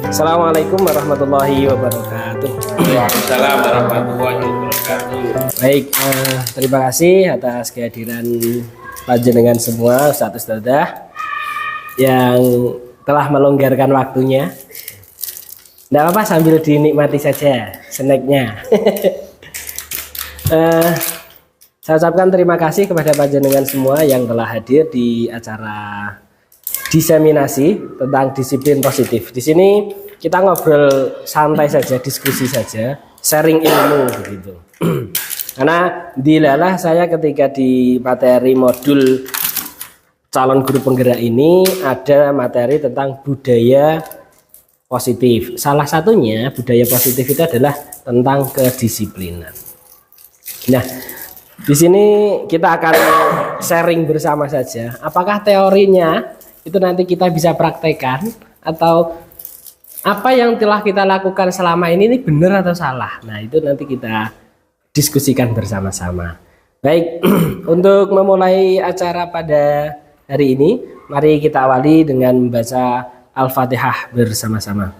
Assalamualaikum warahmatullahi wabarakatuh. Waalaikumsalam warahmatullahi wabarakatuh. Baik, terima kasih atas kehadiran panjenengan semua, Ustadz Ustadzah yang telah melonggarkan waktunya. Tidak apa-apa, sambil dinikmati saja snacknya. Saya ucapkan terima kasih kepada panjenengan semua yang telah hadir di acara diseminasi tentang disiplin positif. Di sini kita ngobrol santai saja, diskusi saja, sharing ilmu begitu. Karena dilalah saya ketika di materi modul calon guru penggerak ini ada materi tentang budaya positif. Salah satunya budaya positif itu adalah tentang kedisiplinan. Nah, di sini kita akan sharing bersama saja. Apakah teorinya itu nanti kita bisa praktekkan atau apa yang telah kita lakukan selama ini benar atau salah? Nah, itu nanti kita diskusikan bersama-sama. Baik, untuk memulai acara pada hari ini, mari kita awali dengan membaca Al-Fatihah bersama-sama.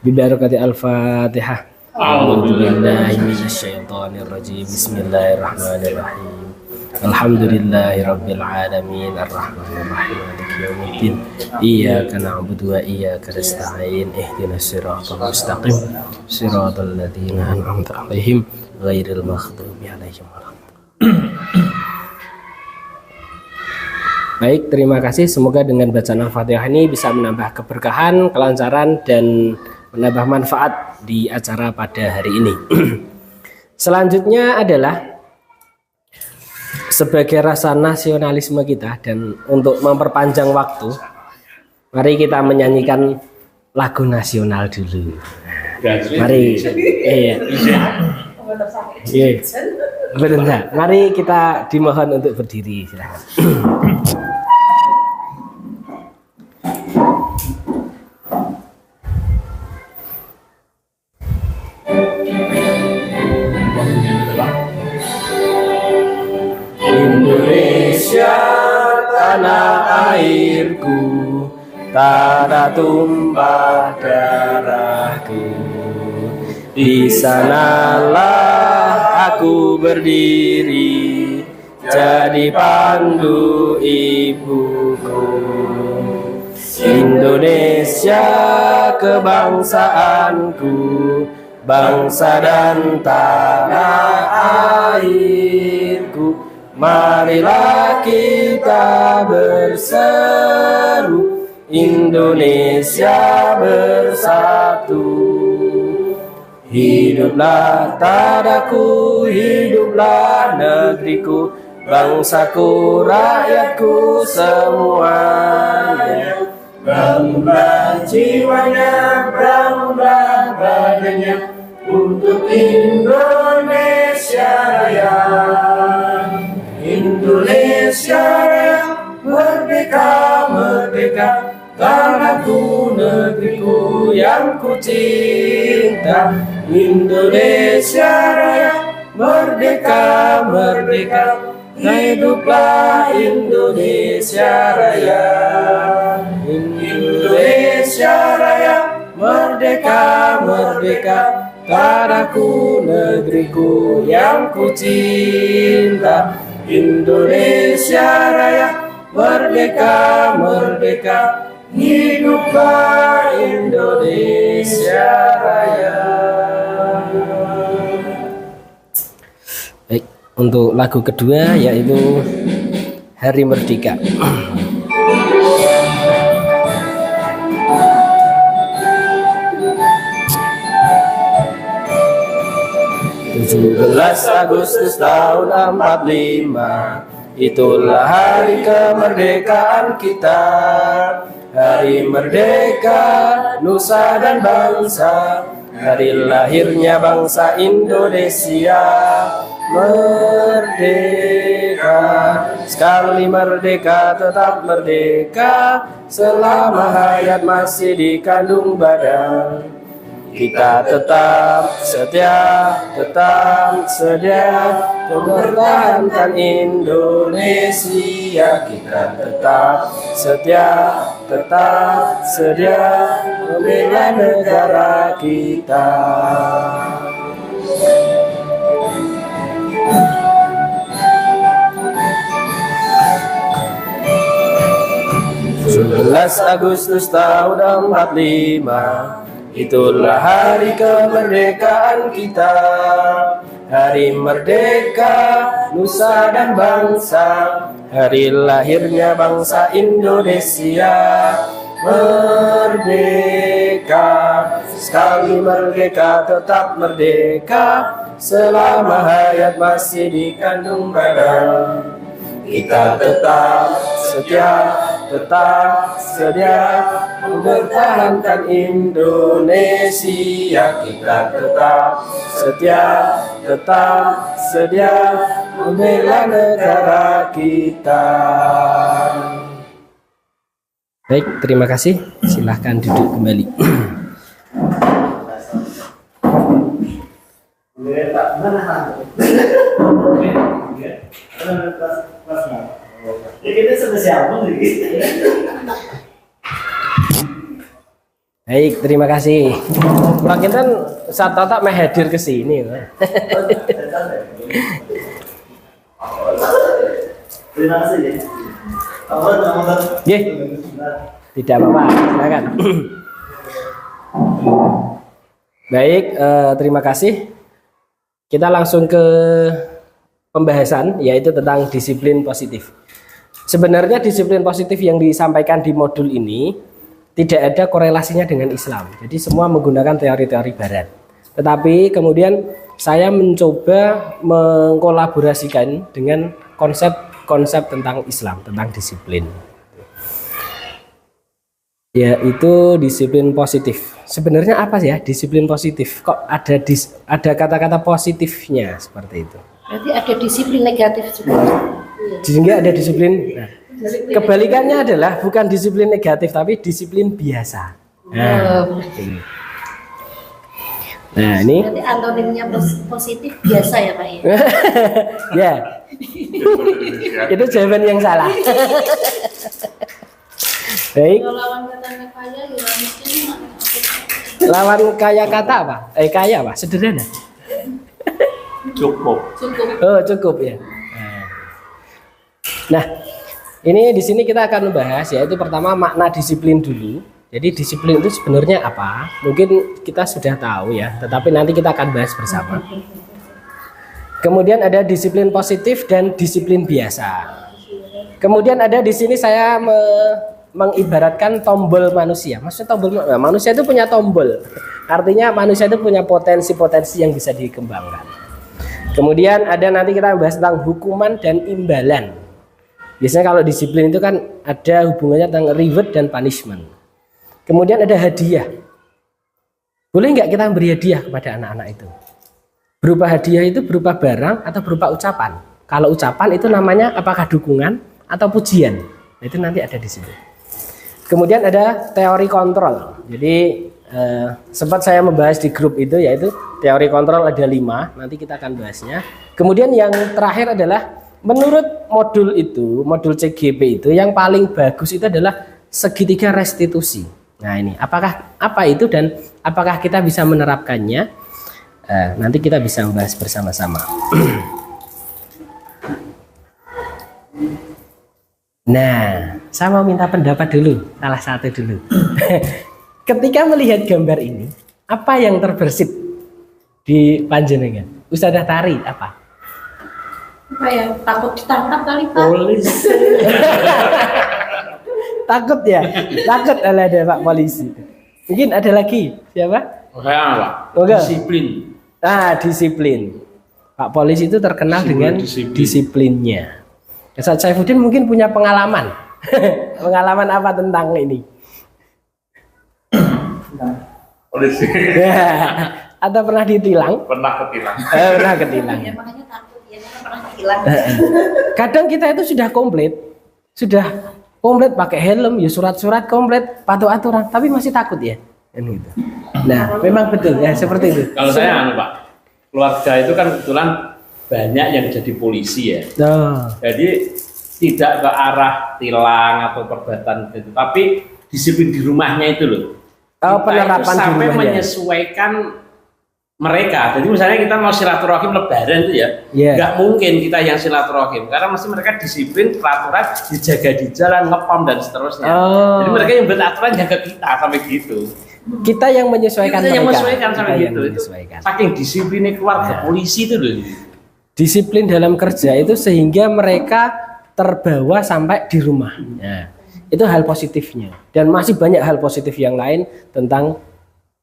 Bibarakati Al-Fatihah. A'udzubillahi minasyaitonirrajim. Bismillahirrahmanirrahim. Alhamdulillahirabbil alamin arrahmanirrahim maliki yaumiddin. Iyyaka na'budu wa iyyaka nasta'in. Ihdinas siratal mustaqim. Shiratal ladzina an'amta 'alaihim ghairil maghdubi 'alaihim waladdallin. Baik, terima kasih. Semoga dengan bacaan Al-Fatihah ini bisa menambah keberkahan, kelancaran, dan menambah manfaat di acara pada hari ini. Selanjutnya adalah sebagai rasa nasionalisme kita dan untuk memperpanjang waktu, mari kita menyanyikan lagu nasional dulu. Mari, Benar. Mari kita dimohon untuk berdiri, silakan. Indonesia tanah airku, tanah tumpah darahku. Di sanalah aku berdiri, jadi pandu ibuku. Indonesia kebangsaanku, bangsa dan tanah airku. Marilah kita berseru, Indonesia bersatu. Hiduplah tadaku, hiduplah negeriku, bangsaku, rakyatku semuanya. Bangunlah jiwanya, bangunlah badannya, untuk Indonesia Raya. Indonesia Raya, merdeka, merdeka, tanahku, negeriku yang ku cinta. Indonesia Raya, merdeka, merdeka, hiduplah Indonesia Raya. Indonesia Raya, merdeka, merdeka, tanahku, negeriku yang ku cinta. Indonesia Raya, merdeka, merdeka, hiduplah Indonesia Raya. Baik, untuk lagu kedua yaitu Hari Merdeka. 17 Agustus tahun 45, itulah hari kemerdekaan kita. Hari merdeka, nusa dan bangsa, hari lahirnya bangsa Indonesia. Merdeka, sekali merdeka tetap merdeka, selama hayat masih dikandung badan. kita tetap setia mempertahankan Indonesia. Kita tetap setia membela negara kita. Sebelas Agustus tahun 45, itulah hari kemerdekaan kita. Hari merdeka, nusa dan bangsa, hari lahirnya bangsa Indonesia. Merdeka, sekali merdeka tetap merdeka, selama hayat masih dikandung badan. Kita tetap setia mempertahankan Indonesia. Kita tetap setia membela negara kita. Baik, terima kasih. Silahkan duduk kembali. Baik, terima kasih. Pak Kinten saat tak mau hadir ke sini. Terima kasih. Tidak apa-apa, silakan. Baik, terima kasih. Kita langsung ke pembahasan, yaitu tentang disiplin positif. Sebenarnya disiplin positif yang disampaikan di modul ini tidak ada korelasinya dengan Islam. Jadi semua menggunakan teori-teori Barat. Tetapi kemudian saya mencoba mengkolaborasikan dengan konsep tentang Islam, tentang disiplin. Yaitu disiplin positif. Sebenarnya apa sih ya disiplin positif? Kok ada kata-kata positifnya seperti itu? Berarti ada disiplin negatif juga. Sehingga ada disiplin. Nah, kebalikannya adalah bukan disiplin negatif tapi disiplin biasa. Nah, ini. Berarti antonimnya positif biasa ya Pak ya? Ya. Itu jawaban yang salah. Baik. Lawan katanya kaya, ya miskin. Lawan kaya kata apa? Kaya apa? Sederhana. Cukup. Oh, cukup ya. Nah, ini di sini kita akan membahas yaitu pertama makna disiplin dulu. Jadi disiplin itu sebenarnya apa? Mungkin kita sudah tahu ya, tetapi nanti kita akan bahas bersama. Kemudian ada disiplin positif dan disiplin biasa. Kemudian ada di sini saya mengibaratkan tombol manusia. Maksudnya manusia itu punya tombol. Artinya manusia itu punya potensi-potensi yang bisa dikembangkan. Kemudian ada nanti kita bahas tentang hukuman dan imbalan. Biasanya kalau disiplin itu kan ada hubungannya tentang reward dan punishment. Kemudian ada hadiah. Boleh nggak kita beri hadiah kepada anak-anak itu? Berupa hadiah itu berupa barang atau berupa ucapan. Kalau ucapan itu namanya apakah dukungan atau pujian. Nah, itu nanti ada di situ. Kemudian ada teori kontrol. Jadi sempat saya membahas di grup itu yaitu teori kontrol ada 5. Nanti kita akan bahasnya. Kemudian yang terakhir adalah menurut modul itu, modul CGP itu yang paling bagus itu adalah segitiga restitusi. Nah ini, apakah apa itu dan apakah kita bisa menerapkannya? Nanti kita bisa membahas bersama-sama. Nah, saya mau minta pendapat dulu, salah satu dulu. Ketika melihat gambar ini, apa yang terbersit di panjenengan? Ustadzah Tari apa? Apa ya? Takut ditangkap kali Pak? Polisi. Takut ya? Takut ada Pak polisi. Mungkin ada lagi siapa? Pak. Disiplin. Disiplin. Pak polisi itu terkenal dengan disiplinnya. Ustadz Saifuddin mungkin punya pengalaman. Pengalaman apa tentang ini? Polisi. Atau pernah ditilang? Pernah ketilang. Pernah ketilang. Ya makanya takut ya, pernah hilang. Kadang kita itu sudah komplit pakai helm, ya surat-surat komplit, patuh aturan, tapi masih takut ya. Kan gitu. Nah, memang betul ya seperti itu. Kalau saya Pak, keluarga itu kan kebetulan banyak yang jadi polisi ya. Nah, Jadi tidak ke arah tilang atau perbuatan gitu, tapi disiplin di rumahnya itu loh. Oh, Kita penerapan itu di sampai rumahnya. menyesuaikan mereka. Jadi misalnya kita mau silaturahim Lebaran itu ya, Yeah. nggak mungkin kita yang silaturahim karena mesti mereka disiplin peraturan dijaga di jalan, ngepom dan seterusnya. Oh. Jadi mereka yang buat aturan jaga kita sampai gitu. kita yang menyesuaikan Kita yang mereka. menyesuaikan sampai Kita yang gitu. Itu menyesuaikan. saking disiplinnya keluarga Ya. polisi itu loh. Disiplin dalam kerja itu sehingga mereka terbawa sampai di rumah. Nah, itu hal positifnya. Dan masih banyak hal positif yang lain tentang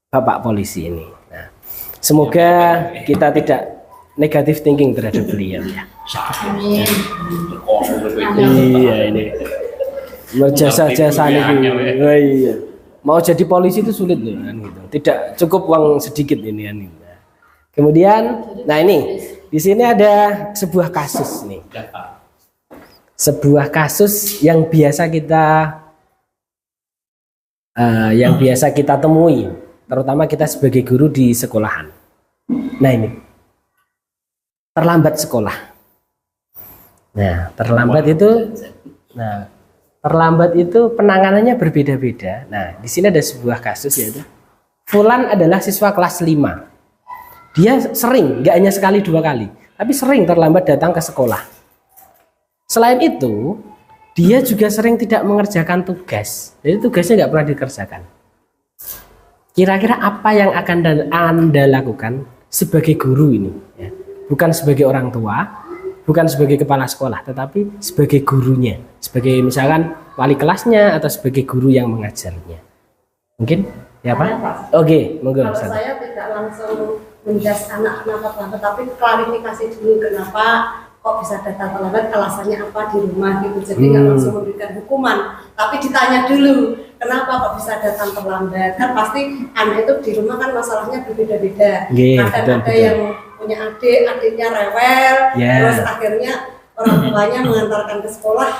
Bapak polisi ini. Nah, semoga kita tidak negatif thinking terhadap beliau ya. Amin. Oh, Iya ini. Berjasa-jasa nih. Oh, iya. Mau jadi polisi itu sulit loh kan gitu. Tidak cukup uang sedikit ini kan. Nah, kemudian, nah ini di sini ada sebuah kasus nih. Sebuah kasus yang biasa kita temui, terutama kita sebagai guru di sekolahan. Nah ini terlambat sekolah. Nah terlambat itu penanganannya berbeda-beda. Nah di sini ada sebuah kasus yaitu Fulan adalah siswa kelas 5. Dia sering, nggak hanya sekali dua kali, tapi sering terlambat datang ke sekolah. Selain itu, dia juga sering tidak mengerjakan tugas. Jadi tugasnya nggak pernah dikerjakan. Kira-kira apa yang akan Anda lakukan sebagai guru ini? Ya. Bukan sebagai orang tua, bukan sebagai kepala sekolah, tetapi sebagai gurunya. Sebagai misalkan wali kelasnya atau sebagai guru yang mengajarnya. Mungkin? Ya Pak? Oke, monggo. Kalau saya tidak langsung menjas anak kenapa terlambat, tapi klarifikasi dulu kenapa kok bisa datang terlambat, alasannya apa di rumah gitu. Jadi nggak langsung memberikan hukuman, tapi ditanya dulu kenapa kok bisa datang terlambat. Kan pasti anak itu di rumah kan masalahnya berbeda-beda. Kadang ada yang punya adiknya rewel, terus akhirnya orang tuanya mengantarkan ke sekolah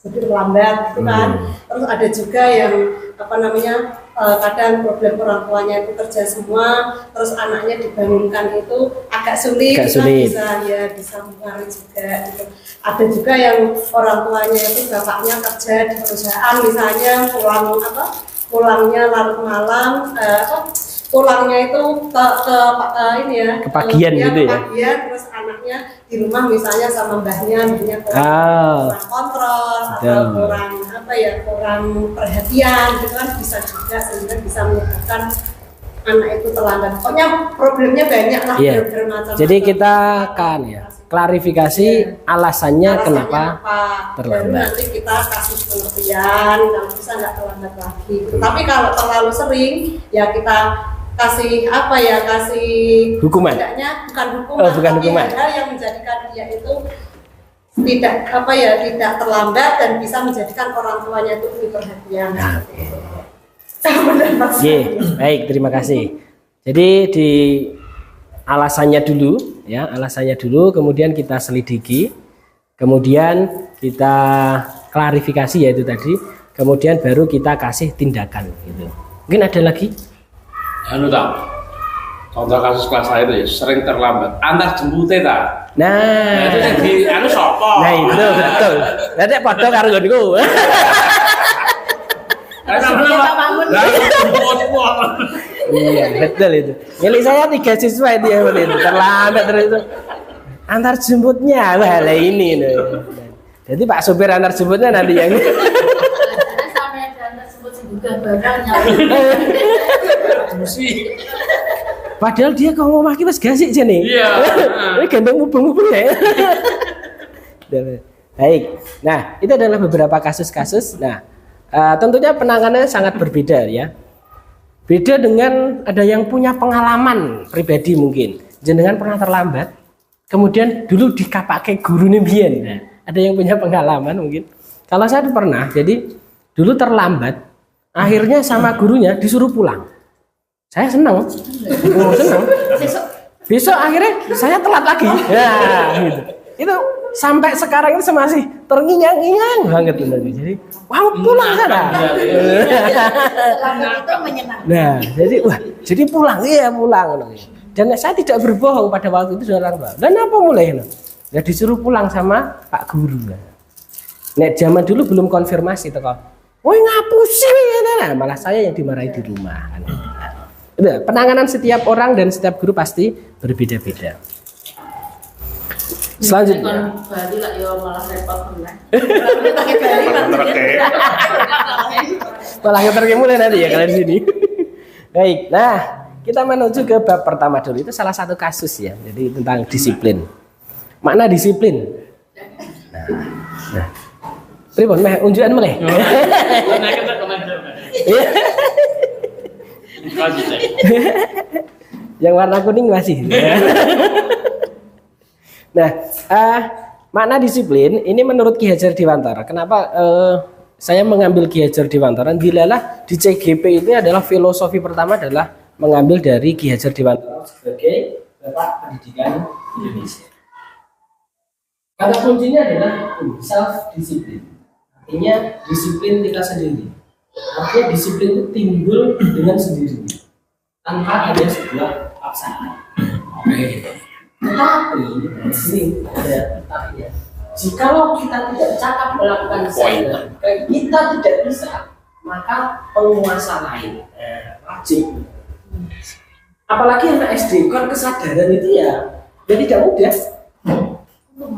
jadi terlambat gitu kan. Terus ada juga yang kadang problem orang tuanya itu kerja semua, terus anaknya dibangunkan itu agak sulit. Bisa mempengaruhi juga gitu. Ada juga yang orang tuanya itu bapaknya kerja di perusahaan misalnya pulangnya larut malam, pulangnya itu kepagian gitu ya. Kepagian, terus anaknya di rumah misalnya sama mbahnya kurang kontrol atau kurang perhatian gitu kan, bisa juga sehingga bisa menyebabkan anak itu terlambat. Pokoknya problemnya banyak lah, bermacam-macam. Jadi kita akan klarifikasi alasannya kenapa terlambat. Baru nanti kita kasih pengertian, kalau bisa nggak terlambat lagi. Tapi kalau terlalu sering, ya kita kasih hukuman. Tidaknya bukan hukuman, hal yang menjadikan dia itu tidak terlambat dan bisa menjadikan orang tuanya itu lebih perhatian. Baik, terima kasih. Jadi di alasannya dulu, kemudian kita selidiki, kemudian kita klarifikasi yaitu tadi, kemudian baru kita kasih tindakan gitu. Mungkin ada lagi? Contoh kasus kelas saya itu ya sering terlambat antar jempute ta. Nah itu yang di sopo. Nah itu betul. Nanti padha karo nggonku. Iya betul itu. Milik saya 3 siswa itu ya itu terlambat terus itu. Antar jemputnya lah ini. Jadi Pak sopir antar jemputnya nanti yang. Sampai ada antar jemput juga barangnya. Padahal dia kalau ngomong mas gasik sini. Iya. Ini gandeng mubeng-mubeng ya. Baik. Nah, itu adalah beberapa kasus-kasus. Nah, tentunya penanganannya sangat berbeda ya. Beda dengan ada yang punya pengalaman pribadi mungkin. Jenengan pernah terlambat, kemudian dulu dikapake guru nembian. Nah, ada yang punya pengalaman mungkin. Kalau saya pernah, jadi dulu terlambat, akhirnya sama gurunya disuruh pulang. Saya senang. Besok akhirnya saya telat lagi. Ya, gitu. Itu sampai sekarang itu masih terngiang-ngiang banget bener. Jadi, wah pulang sana. Terlambat itu menyenangkan. Nah, jadi pulang iya pulang. Dan saya tidak berbohong pada waktu itu dengan orang tua. Dan apa mulai? Ya disuruh pulang sama Pak Guru. Nek zaman dulu belum konfirmasi toh. Woi ngapusi ya, malah saya yang dimarahi di rumah. Penanganan setiap orang dan setiap guru pasti berbeda-beda. Selanjutnya. Bali lah yo malah repot meneh. Malah ngeterke mulai nanti ya kalian di sini. Baik, nah kita menuju ke bab pertama dulu. Itu salah satu kasus ya, jadi tentang disiplin. Makna disiplin. Nah. Pripun meh unjukan mulai. Yang warna kuning masih. Nah, makna disiplin ini menurut Ki Hajar Dewantara. Kenapa saya mengambil Ki Hajar Dewantara? Dilalah di CGP itu adalah filosofi pertama adalah mengambil dari Ki Hajar Dewantara sebagai Bapak Pendidikan Indonesia. Kata kuncinya adalah self disiplin. Artinya disiplin kita sendiri. Artinya disiplin itu timbul dengan sendirinya tanpa ada sebuah paksaan. Tetapi ini ada tetapinya. Jikalau kita tidak cakap melakukan sana, kita tidak bisa, maka penguasa lain wajib. Apalagi anak SD kan kesadaran itu ya tidak mudah.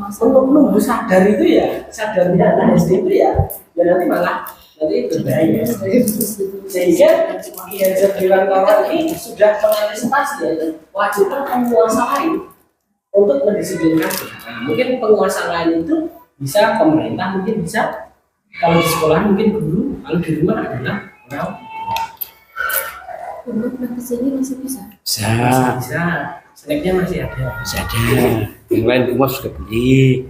Untuk menunggu sadar itu ya, sadarnya anak SD itu ya nanti malah berbahaya. Sehingga Ki Hajar Dewantara ini sudah mengantisipasi ya, wajibkan penguasa lain untuk mendisiplinkan. Nah, mungkin penguasa lain itu bisa pemerintah, mungkin bisa kalau di sekolah mungkin guru, kalau di rumah adalah orang. Untuk kesini masih bisa. Bisa. Snacknya masih ada. Masih ada. Yang lain di rumah sudah beli.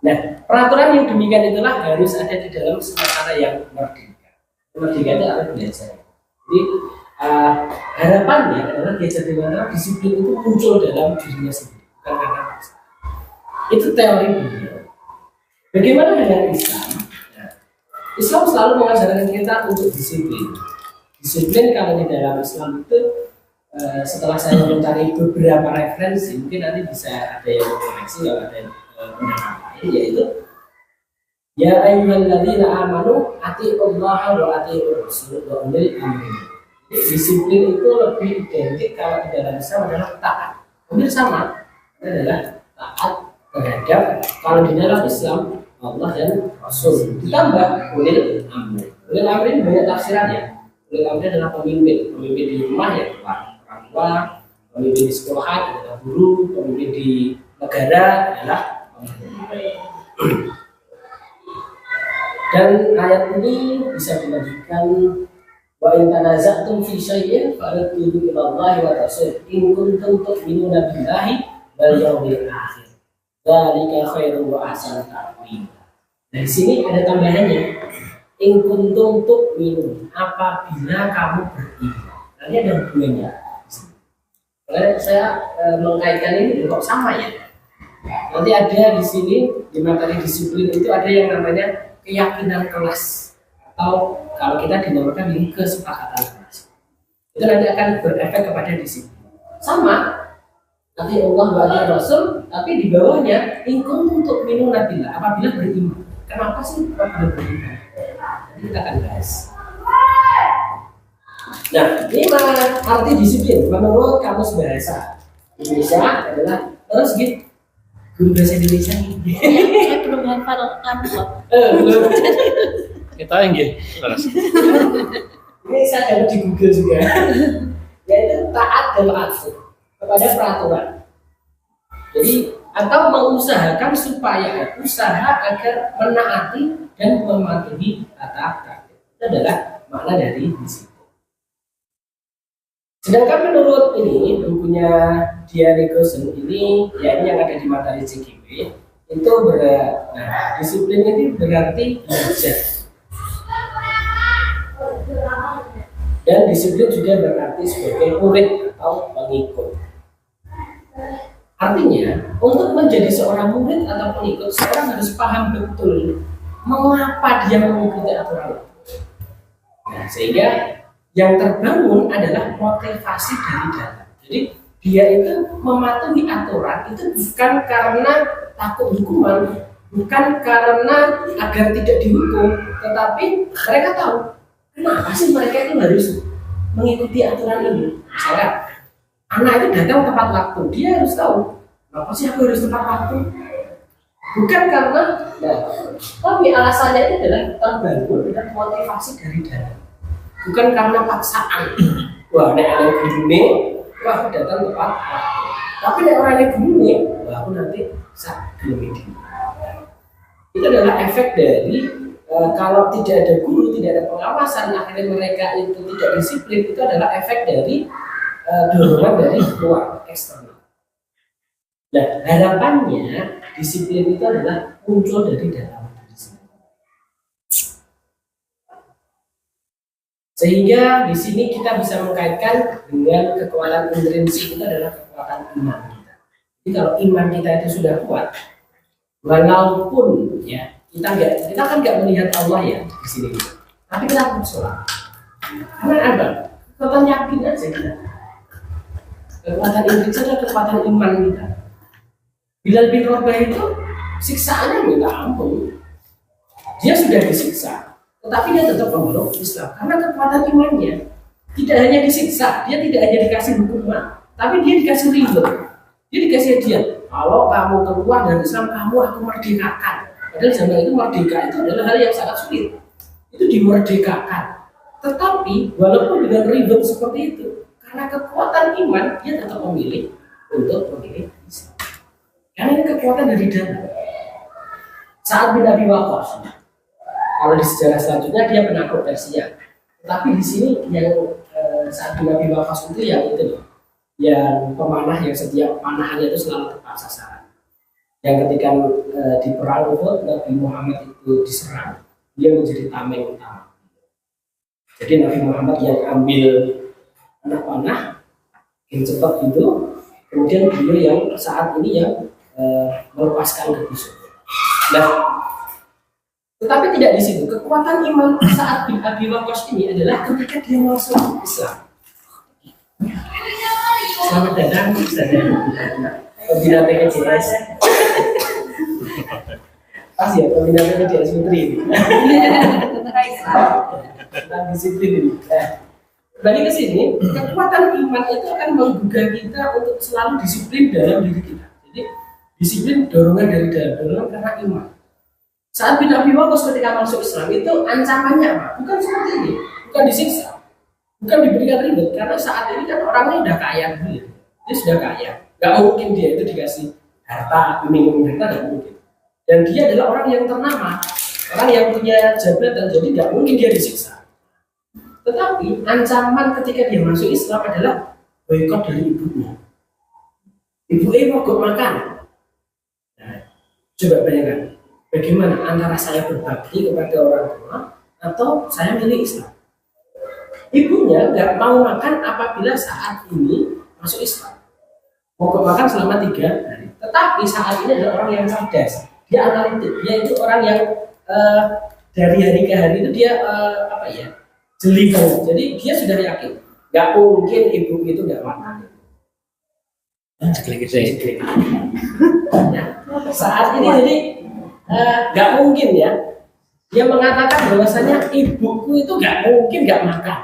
Nah, peraturan yang demikian itulah harus ada di dalam suasana yang merdeka. Merdeka itu harus belajar. Jadi harapannya adalah Ki Hajar Dewantara disiplin itu muncul dalam dirinya sendiri, bukan karena paksa. Itu teori beliau. Bagaimana dengan Islam? Nah, Islam selalu mengajarkan kita untuk disiplin. Disiplin kalau di dalam Islam itu setelah saya mencari beberapa referensi, mungkin nanti bisa ada yang koreksi kalau ada pendapat lain, yaitu ya ayyuhalladzina amanu atiiullaha wa atiiur rasul wa ulil amri. Disiplin itu lebih identik kalau di dalam Islam adalah taat. Hampir sama, adalah taat terhadap kalau di dalam Islam Allah dan Rasul. Ditambah ulil amri. Ulil amri ini banyak tafsirannya. Ulil amri adalah pemimpin di rumah ya orang tua, pemimpin di sekolah adalah guru, pemimpin di negara adalah pemimpin. Dan ayat ini bisa dilanjutkan wa in tanaza'tum fi syai'in farudduhu ila Allahi wa rasul in kuntum tu'minuna billahi wal yawmil akhir. Dzalika khairun wa ahsanu ta'wila. Dari sini ada tambahannya. In kuntum tu'minun, apabila kamu beriman. Nanti ada hubungannya. Karena saya mengkaitkan ini kok sama ya. Nanti ada di sini di materi disiplin itu ada yang namanya keyakinan kelas, atau kalau kita dinamakan ini kesepakatan kelas. Itu nanti akan berefek kepada disiplin. Sama, nanti Allah wa Rasul, tapi di bawahnya ingkung untuk minum nabilah, apabila beriman. Kenapa sih apabila beriman? Nanti kita akan bahas. Nah, ini arti disiplin menurut kamus bahasa Indonesia adalah terus gitu. Guru bahasa Indonesia Saya belum hafal amplop. belum. Kita yang gitu. Ini saya dapat di Google juga. Yaitu taat dan patuh kepada peraturan. Jadi atau mengusahakan supaya usaha agar menaati dan mematuhi tata tertib. Itu adalah makna dari disiplin. Sedangkan menurut ini bukunya Diary Gosen ini, ya ini yang ada di materi CGP itu disiplin ini berarti belajar, dan disiplin juga berarti sebagai murid atau pengikut. Artinya, untuk menjadi seorang murid atau pengikut, seorang harus paham betul mengapa dia mengikuti aturan itu. Nah, sehingga yang terbangun adalah motivasi dari dalam. Jadi dia itu mematuhi aturan itu bukan karena takut hukuman, bukan karena agar tidak dihukum, tetapi mereka tahu kenapa sih mereka itu harus mengikuti aturan ini. Misalnya anak itu datang tepat waktu, dia harus tahu kenapa sih aku harus tepat waktu. Bukan karena, tapi alasannya itu adalah terbangun dan motivasi dari dalam. Bukan karena paksaan. Wah, nek ada gini, wah aku datang tepat waktu. Tapi nek orang yang gini, wah aku nanti sak gelem. Itu adalah efek dari kalau tidak ada guru, tidak ada pengawasan, akhirnya mereka itu tidak disiplin. Itu adalah efek dari dorongan dari luar eksternal. Nah, harapannya disiplin itu adalah muncul dari dalam diri sendiri. Sehingga di sini kita bisa mengkaitkan dengan kekuatan intrinsik itu adalah kekuatan iman kita. Jadi kalau iman kita itu sudah kuat, walaupun ya kita kan nggak melihat Allah ya di sini, tapi kita sholat. Karena apa? Kekuatan yakin aja kita. Kekuatan intrinsik adalah kekuatan iman kita. Bilal bin Rabah itu siksaannya minta ampun. Dia sudah disiksa, tetapi dia tetap memeluk Islam karena kekuatan imannya. Tidak hanya disiksa, dia tidak hanya dikasih hukuman, tapi dia dikasih ridho. Dia dikasih hadiah. Kalau kamu keluar dari Islam, kamu aku merdekakan. Padahal zaman itu merdeka itu adalah hal yang sangat sulit. Itu dimerdekakan. Tetapi walaupun dengan ridho seperti itu, karena kekuatan iman, dia tetap memilih untuk memilih Islam. Karena ini kekuatan dari dalam. Sa'ad bin Abi Waqqas, kalau di sejarah selanjutnya dia penakluk Persia. Tetapi di sini yang Sa'ad bin Abi Waqqas itu yang itu loh, yang pemanah yang setiap panahannya itu selalu tepat sasaran. Yang ketika di perang Uhud Nabi Muhammad itu diserang, dia menjadi tameng utama. Jadi Nabi Muhammad yang ambil anak panah, yang cepat itu, kemudian beliau yang saat ini yang melepaskan ke musuh. Nah, tetapi tidak di situ. Kekuatan iman Sa'ad bin Abi Waqqas ini adalah ketika dia masuk Islam. Selamat datang di sana. Pembina PKJS. Pas ya, pembina PKJS Putri ini. Tentang disiplin ini. Balik ke sini, kekuatan iman itu akan menggugah kita untuk selalu disiplin dalam diri kita. Jadi disiplin dorongan dari dalam, dorongan karena iman. Saat bin Abi Waqqas ketika masuk Islam itu ancamannya apa? Bukan seperti ini, bukan disiksa, bukan diberikan ribet, karena saat ini kan orangnya udah kaya dulu, dia sudah kaya, nggak mungkin dia itu dikasih harta, minum harta, nggak mungkin. Dan dia adalah orang yang ternama, orang yang punya jabatan, jadi nggak mungkin dia disiksa. Tetapi ancaman ketika dia masuk Islam adalah boikot dari ibunya. Ibunya mogok makan. Nah, coba bayangkan, bagaimana antara saya berbakti kepada orang tua atau saya milih Islam. Ibunya nggak mau makan apabila saat ini masuk Islam. Mogok makan selama 3 hari. Tetapi saat ini adalah orang yang cerdas. Dia analitik. Dia itu orang yang dari hari ke hari itu dia jeli banget. Jadi dia sudah yakin nggak mungkin ibu itu nggak makan. Nah, saat ini jadi nggak mungkin ya. Dia mengatakan bahwasanya ibuku itu nggak mungkin nggak makan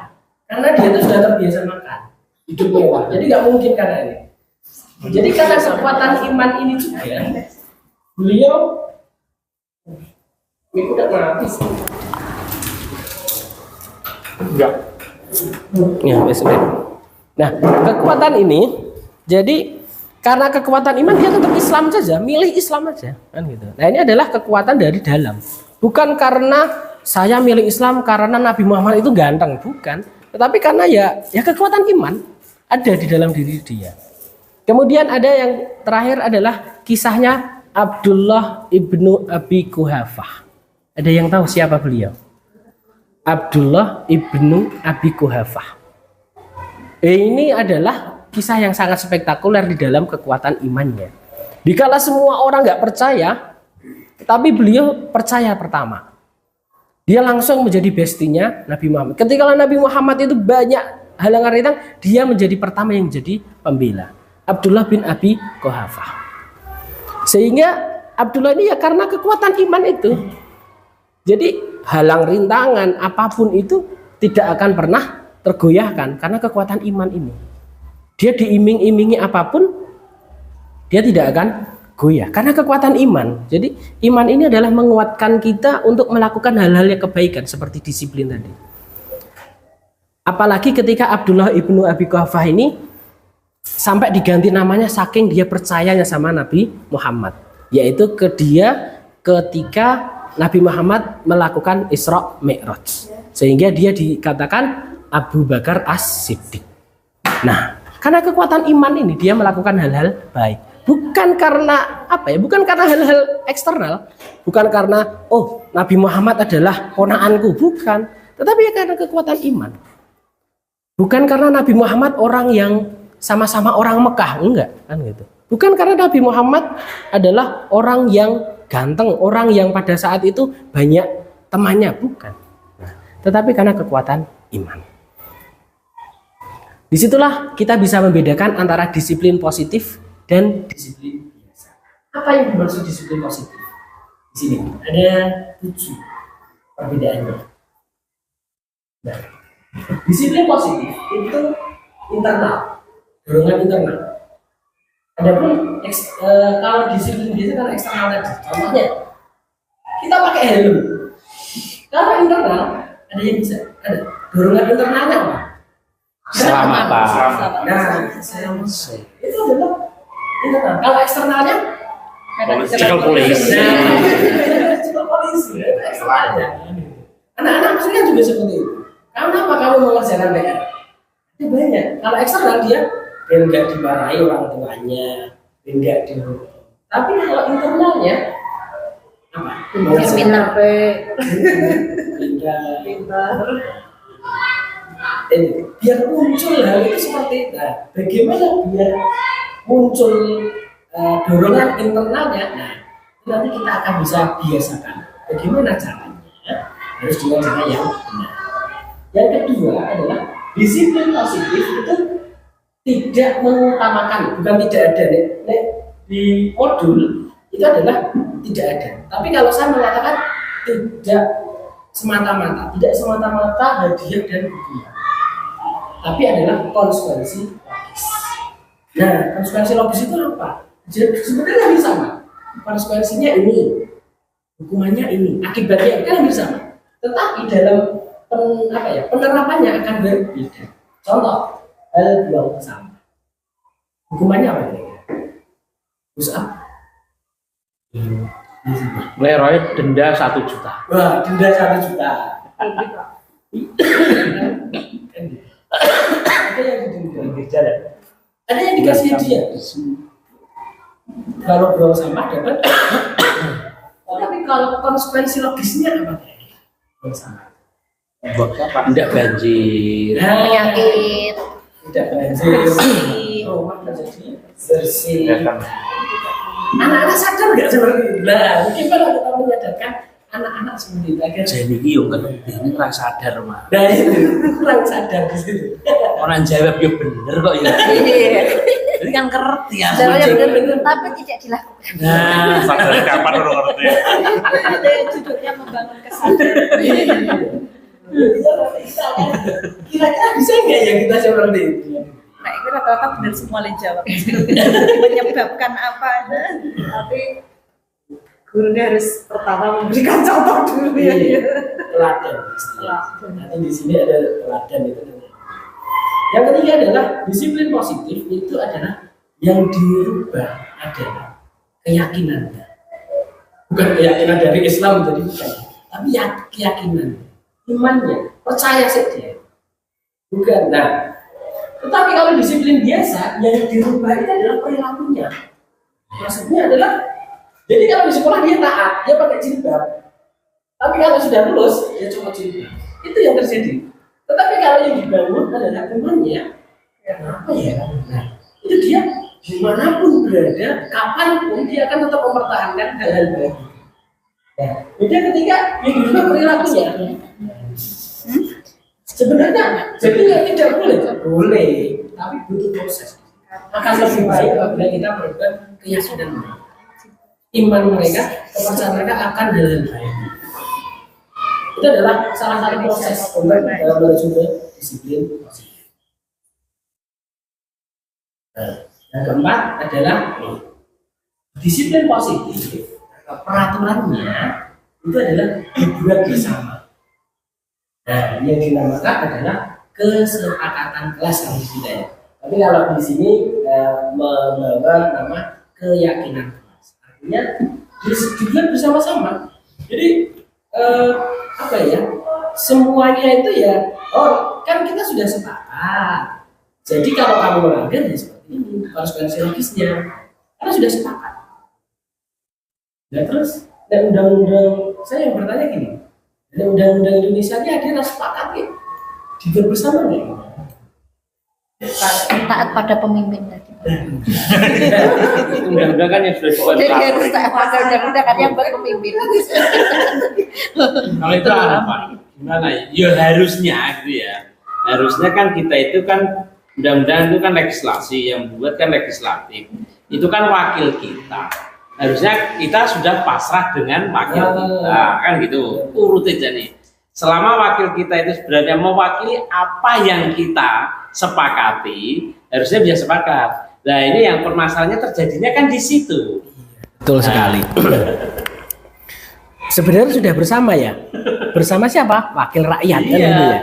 karena dia itu sudah terbiasa makan, hidup mewah. Jadi nggak mungkin karena ini. Jadi karena kekuatan iman ini juga, beliau itu udah mati sih. Enggak. Ya, nah, kekuatan ini jadi karena kekuatan iman dia tetap Islam saja, milih Islam aja, kan gitu. Nah, ini adalah kekuatan dari dalam. Bukan karena saya milih Islam karena Nabi Muhammad itu ganteng, bukan. Tetapi karena ya kekuatan iman ada di dalam diri dia. Kemudian ada yang terakhir adalah kisahnya Abdullah ibnu Abi Quhafah. Ada yang tahu siapa beliau? Abdullah ibnu Abi Quhafah. Ini adalah kisah yang sangat spektakuler di dalam kekuatan imannya. Dikala semua orang nggak percaya, tapi beliau percaya pertama. Dia langsung menjadi bestinya Nabi Muhammad. Ketika Nabi Muhammad itu banyak halangan rintang, dia menjadi pertama yang menjadi pembela. Abdullah bin Abi Quhafah. Sehingga Abdullah ini ya karena kekuatan iman itu. Jadi halang rintangan apapun itu tidak akan pernah tergoyahkan karena kekuatan iman ini. Dia diiming-imingi apapun, dia tidak akan goyah karena kekuatan iman. Jadi iman ini adalah menguatkan kita untuk melakukan hal-hal yang kebaikan seperti disiplin tadi. Apalagi ketika Abdullah ibnu Abi Quhafah ini sampai diganti namanya saking dia percayanya sama Nabi Muhammad, yaitu ketika Nabi Muhammad melakukan Isra Mi'raj, sehingga dia dikatakan Abu Bakar As-Siddiq. Nah, karena kekuatan iman ini dia melakukan hal-hal baik, bukan karena apa ya, bukan karena hal-hal eksternal, bukan karena oh Nabi Muhammad adalah ponaanku, bukan, tetapi ya karena kekuatan iman. Bukan karena Nabi Muhammad orang yang sama-sama orang Mekah, enggak kan gitu. Bukan karena Nabi Muhammad adalah orang yang ganteng, orang yang pada saat itu banyak temannya, bukan. Nah, tetapi karena kekuatan iman. Disitulah kita bisa membedakan antara disiplin positif dan disiplin biasa. Apa yang dimaksud disiplin positif? Di sini ada 7 perbedaannya. Nah, disiplin positif itu internal, dorongan internal. Adapun kalau disiplin biasa kan eksternal tadi. Contohnya kita pakai helm. Kalau internal ada yang bisa, ada dorongan internalnya apa? Selamatan. Nah, itu adalah internal. Kalau eksternalnya Cekal polisi. Cekal polisi. Eksternalnya. Anak-anak maksudnya juga seperti itu. Kenapa kamu mengerjakan PR? Itu banyak. Kalau eksternal dia enggak dimarahi orang tuanya, enggak dihukum. Tapi kalau internalnya apa? Pintar. Pintar. Biar muncul hal itu seperti itu. Nah, bagaimana biar muncul dorongan internalnya? Nah, nanti kita akan bisa biasakan. Bagaimana caranya? Harus dengan cara yang benar. Yang kedua adalah disiplin positif itu tidak mengutamakan, bukan tidak ada nih, di modul itu adalah tidak ada. Tapi kalau saya mengatakan tidak semata-mata hadiah dan hadiah, tapi adalah konsekuensi logis. Nah, konsekuensi logis itu apa? Jadi sebenarnya hampir sama. Konsekuensinya ini, hukumannya ini, akibatnya kan hampir sama. Tetapi dalam penerapannya akan berbeda. Contoh, hal buang sampah. Hukumannya apa ini? Pusat. Leroy denda 1 juta. Wah, denda 1 juta. Ada yang didenda. Ada yang dikasih hadiah. Kalau buang sampah dapat. Tapi kalau konsekuensi logisnya apa? Buang sampah. Tidak banjir. Penyakit. Tidak banjir. Rumah menjadi bersih. Anak-anak sadar nggak seperti itu? Nah, bagaimana kita menyadarkan anak-anak seperti itu agar Jadi yang kan ini kurang sadar mah. nah itu kurang sadar di situ. Orang jawab ya bener kok ya. Iya. Jadi kan ngerti ya. Caranya benar-benar tapi tidak dilakukan. Nah, Sadar kapan udah ngerti? Ada judulnya membangun kesadaran. Kira-kira bisa nggak ya kita seperti itu? Nah, itu rata-rata benar semua yang jawab. Menyebabkan apa? Tapi gurunya harus pertama memberikan contoh dulu ya. Teladan. Nanti di sini ada teladan itu. Yang ketiga adalah disiplin positif itu adalah yang dirubah adalah keyakinan. Bukan keyakinan dari Islam jadi bukan, tapi keyakinan, imannya, percaya saja. Bukan. Nah, tetapi kalau disiplin biasa yang dirubah itu adalah perilakunya. Maksudnya adalah jadi kalau di sekolah dia taat, dia pakai jilbab. Tapi kalau sudah lulus, dia cuma jilbab. Itu yang terjadi. Tetapi kalau yang dibangun adalah imannya, kenapa ya? Nah, itu dia dimanapun berada, kapanpun dia akan tetap mempertahankan hal-hal baik. Ya, beda ketika dia di rumah perilakunya. Sebenarnya jadinya tidak boleh, tapi butuh proses. Akan lebih baik apabila kita berbuat keyakinan mereka, iman mereka, kepercayaan mereka akan hal-hal baik. Itu adalah salah satu proses untuk menuju ke disiplin positif. Nah, yang keempat adalah disiplin positif. Peraturannya itu adalah dibuat bersama. Nah, yang dinamakan adalah kesepakatan kelas kalau kita ya. Tapi kalau di sini membawa nama keyakinan kelas. Artinya dibuat bersama-sama. Jadi apa ya? Semuanya itu ya, oh kan kita sudah sepakat. Jadi kalau kamu melanggar ya seperti ini konsekuensi logisnya, karena sudah sepakat. Nah terus, dan undang-undang saya yang bertanya gini, dan undang-undang Indonesia ini ada sepakat ya, dibuat bersama nggak? Taat pada pemimpin tadi. Undang-undang kan yang sudah dibuat. Jadi harus taat pada undang-undang kan yang buat pemimpin. Kalau itu apa? Gimana ya? Ya harusnya gitu ya. Harusnya kan kita itu kan undang-undang itu kan legislasi, yang buat kan legislatif. Itu kan wakil kita. Harusnya kita sudah pasrah dengan wakil kita, kan gitu. Urut aja nih. Selama wakil kita itu sebenarnya mewakili apa yang kita sepakati, harusnya bisa sepakat. Nah ini yang permasalahannya terjadinya kan di situ. Betul sekali. Sebenarnya sudah bersama ya. Bersama siapa? Wakil rakyat kan itu ya.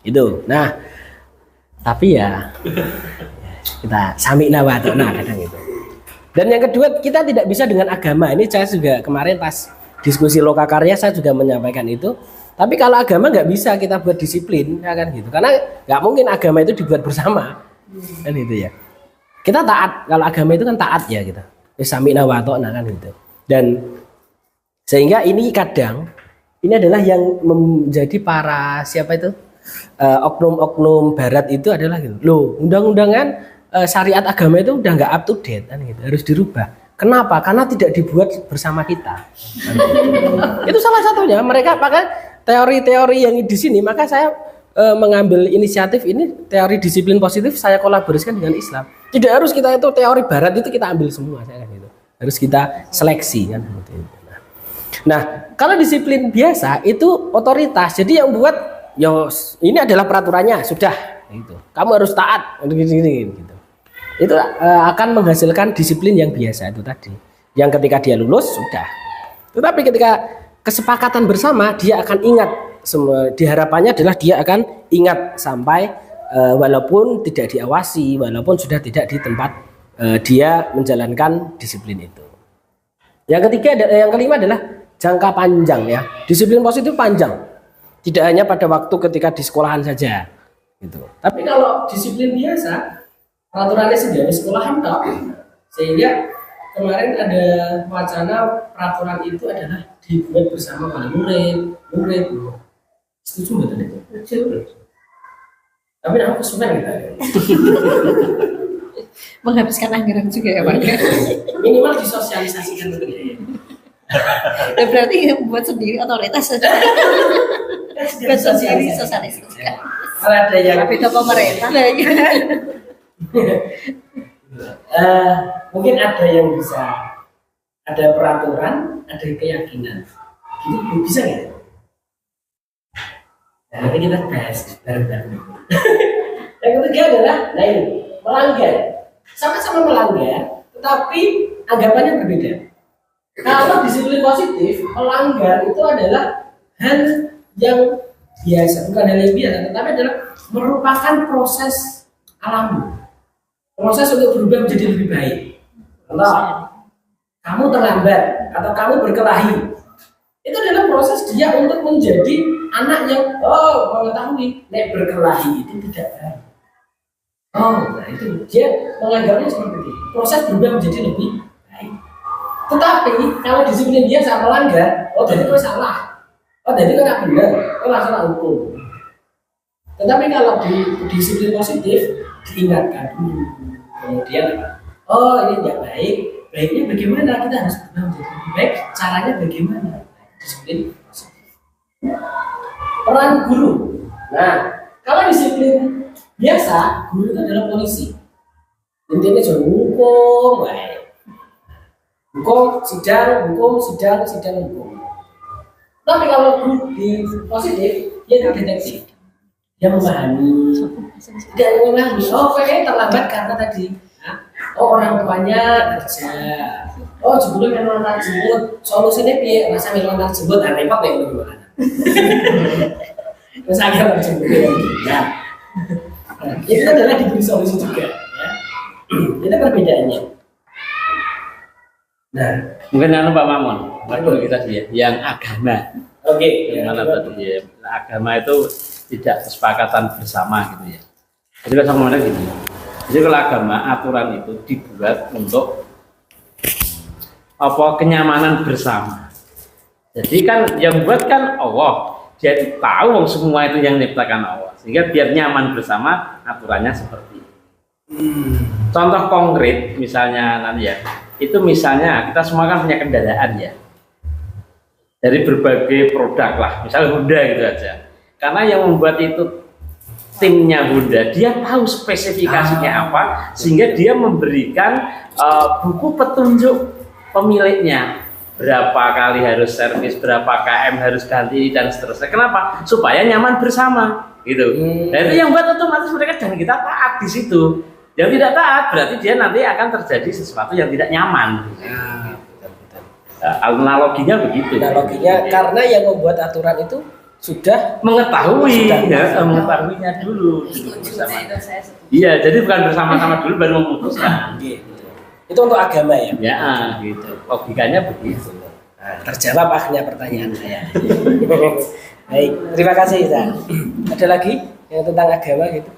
Itu. Nah, tapi ya kita sami'na wa ata'na kadang itu. Dan yang kedua, kita tidak bisa dengan agama. Ini saya juga kemarin pas diskusi Lokakarya saya juga menyampaikan itu. Tapi kalau agama nggak bisa kita buat disiplin, ya kan gitu. Karena nggak mungkin agama itu dibuat bersama, kan itu ya. Kita taat, kalau agama itu kan taat ya kita. Sami'na wa ata'na kan gitu. Dan sehingga ini kadang ini adalah yang menjadi para siapa itu oknum-oknum Barat itu adalah gitu. Loh, undang-undangan syariat agama itu udah nggak up to date kan gitu. Harus dirubah. Kenapa? Karena tidak dibuat bersama kita. Itu salah satunya. Mereka pakai teori-teori yang di sini, maka saya mengambil inisiatif ini teori disiplin positif saya kolaborasikan dengan Islam. Tidak harus kita itu teori Barat itu kita ambil semua, saya kan gitu. Harus kita seleksi kan seperti itu. Nah, kalau disiplin biasa itu otoritas. Jadi yang buat yo ini adalah peraturannya sudah gitu. Kamu harus taat gitu. Itu akan menghasilkan disiplin yang biasa itu tadi. Yang ketika dia lulus sudah. Tetapi ketika kesepakatan bersama dia akan ingat semua, diharapannya adalah dia akan ingat sampai walaupun tidak diawasi, walaupun sudah tidak di tempat dia menjalankan disiplin itu. Yang ketiga, yang kelima adalah jangka panjang ya. Disiplin positif panjang. Tidak hanya pada waktu ketika di sekolahan saja gitu. Tapi kalau disiplin biasa peraturannya sudah di sekolahan toh. Sehingga kemarin ada wacana peraturan itu adalah dibuat bersama oleh murid. Setuju nggak tadi? Setuju. Tapi aku kesukaan gitu. Menghabiskan anggaran juga ya Pak. Minimal disosialisasikan dulu ya. Ya, berarti buat sendiri otoritas saja. Buat sendiri sosialisasikan. Kalau ada yang Tapi itu pemerintah. Mungkin ada yang bisa, ada peraturan, ada keyakinan, gitu bisa nggak? Nah, nanti kita bahas bareng-bareng. Yang ketiga adalah, nah ini melanggar, sama-sama melanggar, tetapi anggapannya berbeda. Kalau disiplin positif, melanggar itu adalah hal yang biasa, bukan hal yang biasa, tetapi adalah merupakan proses alami. Proses untuk berubah menjadi lebih baik. Kalau kamu terlambat atau kamu berkelahi, itu adalah proses dia untuk menjadi anak yang mengetahui nek berkelahi itu tidak baik. Nah itu dia menganggapnya seperti itu. Proses berubah menjadi lebih baik. Tetapi kalau disiplin dia saat melanggar, jadi itu salah. Jadi itu tidak benar, itu salah hukum. Tetapi kalau di disiplin positif diingatkan dulu, kemudian apa? Oh ini nggak baik, baiknya bagaimana? Kita harus berusaha menjadi lebih baik. Caranya bagaimana? Disiplin positif. Peran guru. Nah, kalau disiplin biasa, guru itu adalah polisi. Intinya cuma hukum, hukum sidang, hukum. Tapi kalau guru di positif, dia itu detektif. Dia memahami, dia memahami. Oh, kayaknya terlambat karena tadi. Oh, orang tuanya kerja. Oh, jebule memang antar jemput. Solusinya piye? Rasa memang antar jemput, repot ya gimana? Terus akhirnya jemput ya. Itu adalah diberi solusi juga. Ya. Itu perbedaannya. Nah, Mungkin Pak Mamun, waktu kita sih yang agama. oke. Yang mana tadi ya, agama itu tidak kesepakatan bersama gitu ya. Jadi kalau sama gini, jadi kalau agama aturan itu dibuat untuk apa kenyamanan bersama. Jadi kan yang buat kan Allah, dia itu tahu semua itu yang diciptakan Allah, sehingga biar nyaman bersama aturannya seperti itu. Contoh konkret misalnya nanti ya, itu misalnya kita semua kan punya kendaraan ya, dari berbagai produk lah, misalnya Honda gitu aja. Karena yang membuat itu timnya Honda, dia tahu spesifikasinya apa, sehingga dia memberikan buku petunjuk pemiliknya, berapa kali harus servis, berapa km harus ganti ini dan seterusnya. Kenapa? Supaya nyaman bersama, gitu. Dan itu yang buat otomatis mereka dan kita taat di situ. Yang tidak taat berarti dia nanti akan terjadi sesuatu yang tidak nyaman. Analoginya begitu. Analoginya karena yang membuat aturan itu sudah mengetahui, Sudah ya, mengetahuinya dulu bersama. Iya, jadi bukan bersama-sama dulu baru memutuskan. gitu. Itu untuk agama ya. Ya, gitu. Logikanya begitu. Nah, terjawab akhirnya pertanyaan saya. Baik, terima kasih Zah. Ada lagi yang tentang agama gitu?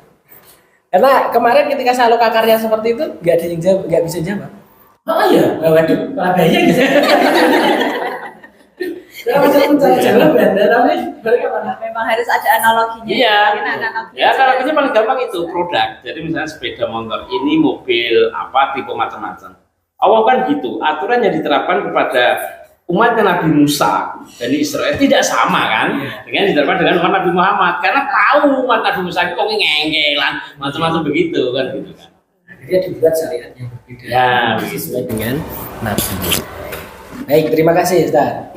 Karena kemarin ketika saya lokakarya seperti itu nggak ada yang jawab, nggak bisa jawab. Oh iya, waduh, malah banyak gitu. Kalau macam jawaban, tapi mereka mana? Memang harus ada analoginya. Iya. Mungkin analoginya Ya, analoginya paling gampang itu produk. Jadi misalnya sepeda motor ini, mobil apa tipe macam-macam. Allah kan gitu. Aturan yang diterapkan kepada umatnya Nabi Musa dan Israel tidak sama kan dengan diterapkan dengan umat Nabi Muhammad, karena tahu umat Nabi Musa itu kok ngengelan macam-macam begitu kan gitu kan. Dia dibuat syariatnya berbeda. Ya, sesuai dengan Nabi. Baik, terima kasih Ustaz.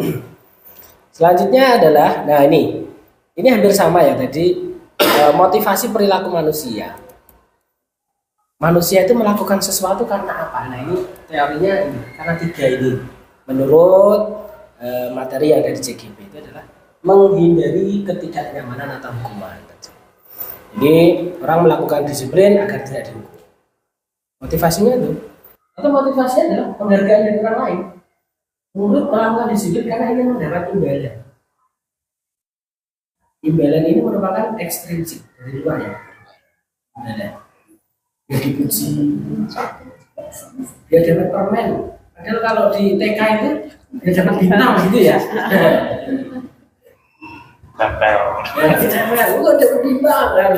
Selanjutnya adalah, nah ini hampir sama ya tadi, motivasi perilaku manusia. Manusia itu melakukan sesuatu karena apa? Nah ini teorinya ini, karena tiga ini. Menurut materi yang ada di CGP itu adalah menghindari ketidaknyamanan atau hukuman. Jadi orang melakukan disiplin agar tidak dihukum. Motivasinya itu, atau motivasinya adalah penghargaan dari orang lain. Mulut melakukan disiplin karena ingin mendapat imbalan. Imbalan ini merupakan ekstrinsik dari luar ya. Ada. Dia dipuji, dia dapat permen. Padahal kalau di TK itu dia dapat bintang gitu ya. Tempel. Dapat bintang kan.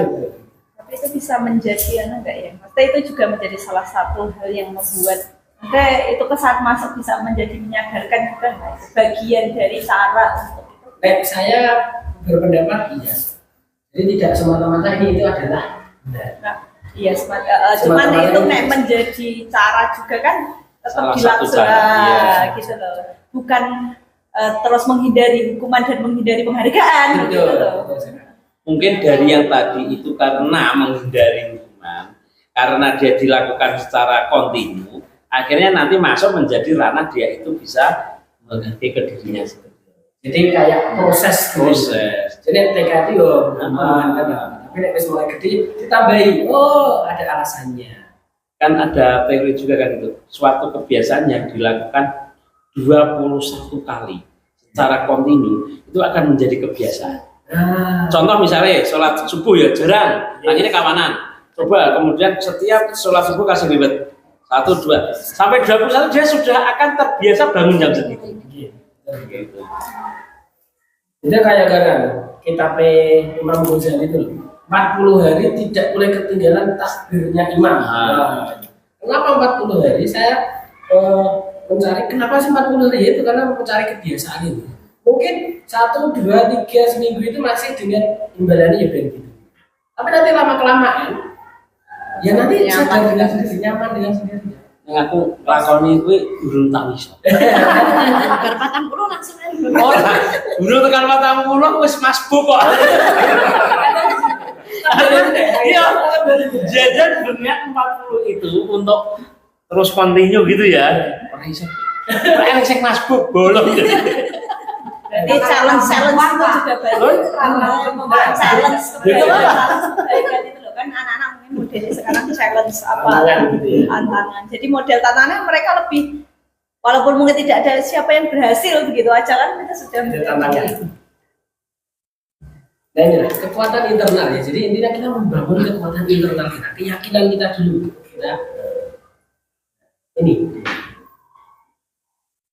Tapi itu bisa menjadi enggak ya? Maksudnya itu juga menjadi salah satu hal yang membuat itu kesaat masuk bisa menjadi menyadarkan juga nggak? Bagian dari cara untuk itu. Saya berpendapat iya. Jadi tidak semata-mata itu adalah benar. Nah, iya, cuman itu kayak menjadi cara juga kan tetap dilaksanakan gitu loh. Bukan terus menghindari hukuman dan menghindari penghargaan gitu loh. Mungkin dari yang tadi itu karena menghindari hukuman, karena dia dilakukan secara kontinu, akhirnya nanti masuk menjadi ranah dia itu bisa mengganti ke dirinya sendiri. Jadi kayak proses. Jadi TK itu yo tapi nek wis mulai gede ditambahi. Oh, ada alasannya. Kan ada teori juga kan itu. Suatu kebiasaan yang dilakukan 21 kali secara kontinu itu akan menjadi kebiasaan. Contoh misalnya sholat subuh ya jarang, akhirnya kawanan. Coba kemudian setiap sholat subuh kasih ribet. 1, 2 sampai 21 dia sudah akan terbiasa bangun jam segitu. Gitu. Jadi kayak kitab Imam Ghazali itu loh. 40 hari tidak boleh ketinggalan takbirnya imam. Nah, kenapa 40 hari? Saya mencari kenapa sih 40 hari itu, karena mencari kebiasaan itu. Mungkin 1, 2, 3 seminggu itu masih dengan imbalannya ya ben gitu. Tapi nanti lama kelamaan ya nanti sadar dengan sendiri, nyaman dengan sendiri. Yang aku lakoni kuwi urung tak iso. Bar 40 langsung aja. Oh, urung tekan 40 wis masbuk kok. Iya, jajan berniat 40 itu untuk terus continue gitu ya. Ora iso. Ora sing masbuk bolong. Jadi challenge itu juga baik. Membuat challenge kebaikan itu loh kan, anak-anak mungkin modelnya sekarang challenge apa tantangan. Jadi model tantangan mereka lebih, walaupun mungkin tidak ada siapa yang berhasil begitu aja kan, kita sudah tantangan. Nah inilah kekuatan internal ya. Jadi intinya kita membangun kekuatan internal kita, keyakinan kita dulu. Ini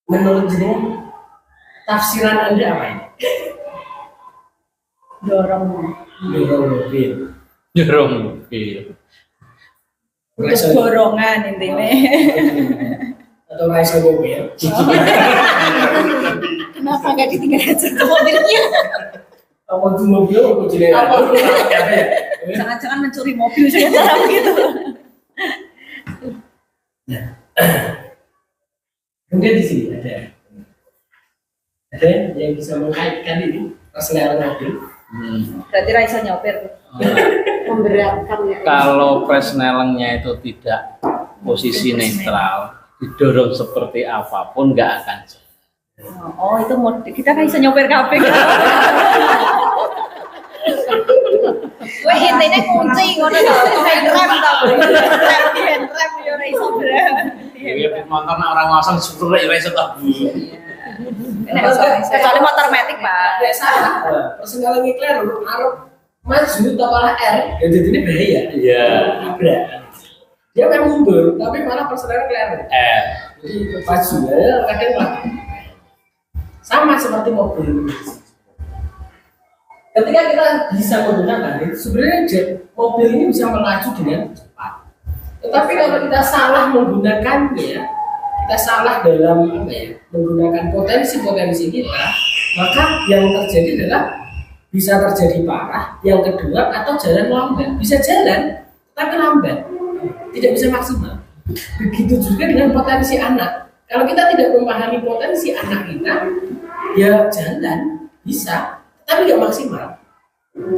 menurut jenengan tafsiran Anda apa ini? dorong mobil. Dorong mobil. untuk dorongan intinya. Atau raiso mobil. Kenapa nggak ditinggal aja ke mobilnya? Apa itu mobil? Apa jenengan? Jangan-jangan mencuri mobil juga cara begitu. Kemudian di sini ada yang bisa mengkaitkan ini persneling mobil. Berarti Raisa nyopir. Memberatkan ya. Kalau presnelengnya itu tidak posisi netral, didorong seperti apapun nggak akan jalan. Oh itu kita kan bisa nyopir kafe kan. Wah intinya kunci ngono to, handrem to. Handrem yo ora iso Iya, motor nak orang ngosong sepuluh ya iso tak. kecuali motor metik Pak. Tidak salah. Persneling iklan arep maju malah R, ya jadi ini bahaya. Iya. Nabrak. Dia kan mundur, tapi malah persneling iklan. Jadi maju ya kadang lah. Sama seperti mobil. Ketika kita bisa menggunakan itu, sebenarnya mobil ini bisa melaju dengan cepat. Tetapi kalau kita salah menggunakannya, kita salah dalam menggunakan potensi-potensi kita, maka yang terjadi adalah bisa terjadi parah. Yang kedua, atau jalan lambat. Bisa jalan, tapi lambat, tidak bisa maksimal. Begitu juga dengan potensi anak. Kalau kita tidak memahami potensi anak kita, ya jalan bisa, tapi nggak maksimal.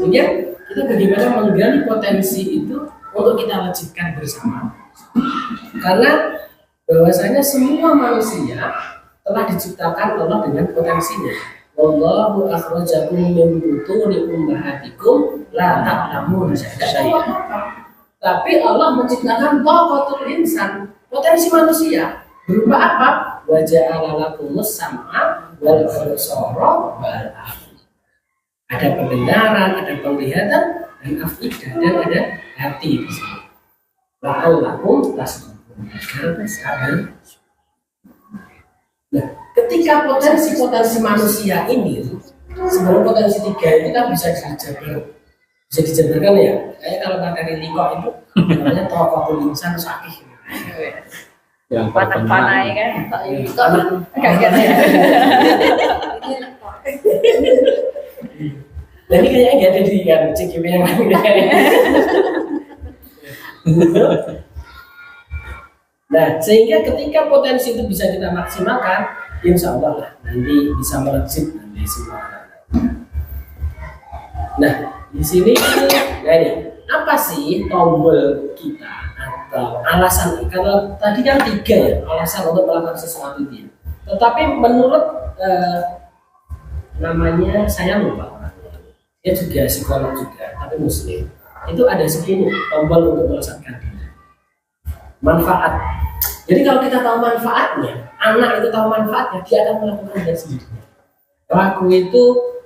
Sehingga kita bagaimana menggali potensi itu untuk kita wajibkan bersama. Karena bahwasanya semua manusia telah diciptakan Allah dengan potensinya. Wallahu akhrajakum min butuni ummahatikum la ta'lamun syai'an. Tapi Allah menciptakan taqatul insan, potensi manusia. Berupa apa? Wa ja'ala lakumus sam'a wal absara wal afida. Ada pendengaran, ada penglihatan, dan afidah, dan ada hati di sini. La'allakum tasbihun. Nah, ketika potensi-potensi manusia ini, sebenarnya potensi 3 itu kan bisa dijabarkan ya. Kayak kalau materi Liko itu namanya taqatul insan sahih. Yang Panah-panah kan. Kagak ya. Nah ini kayaknya nggak ada di kan CGP yang lain. Nah sehingga ketika potensi itu bisa kita maksimalkan, insya Allah lah nanti bisa melejit nanti semua. Nah di sini, nah ini apa sih tombol kita atau alasan? Kalau tadi kan 3 ya alasan untuk melakukan sesuatu itu. Tetapi menurut namanya saya lupa. Dia juga psikolog juga, tapi muslim. Itu ada 10 tombol untuk melesatkan diri. Manfaat. Jadi kalau kita tahu manfaatnya, anak itu tahu manfaatnya, dia akan melakukan dengan sendirinya. Pelaku itu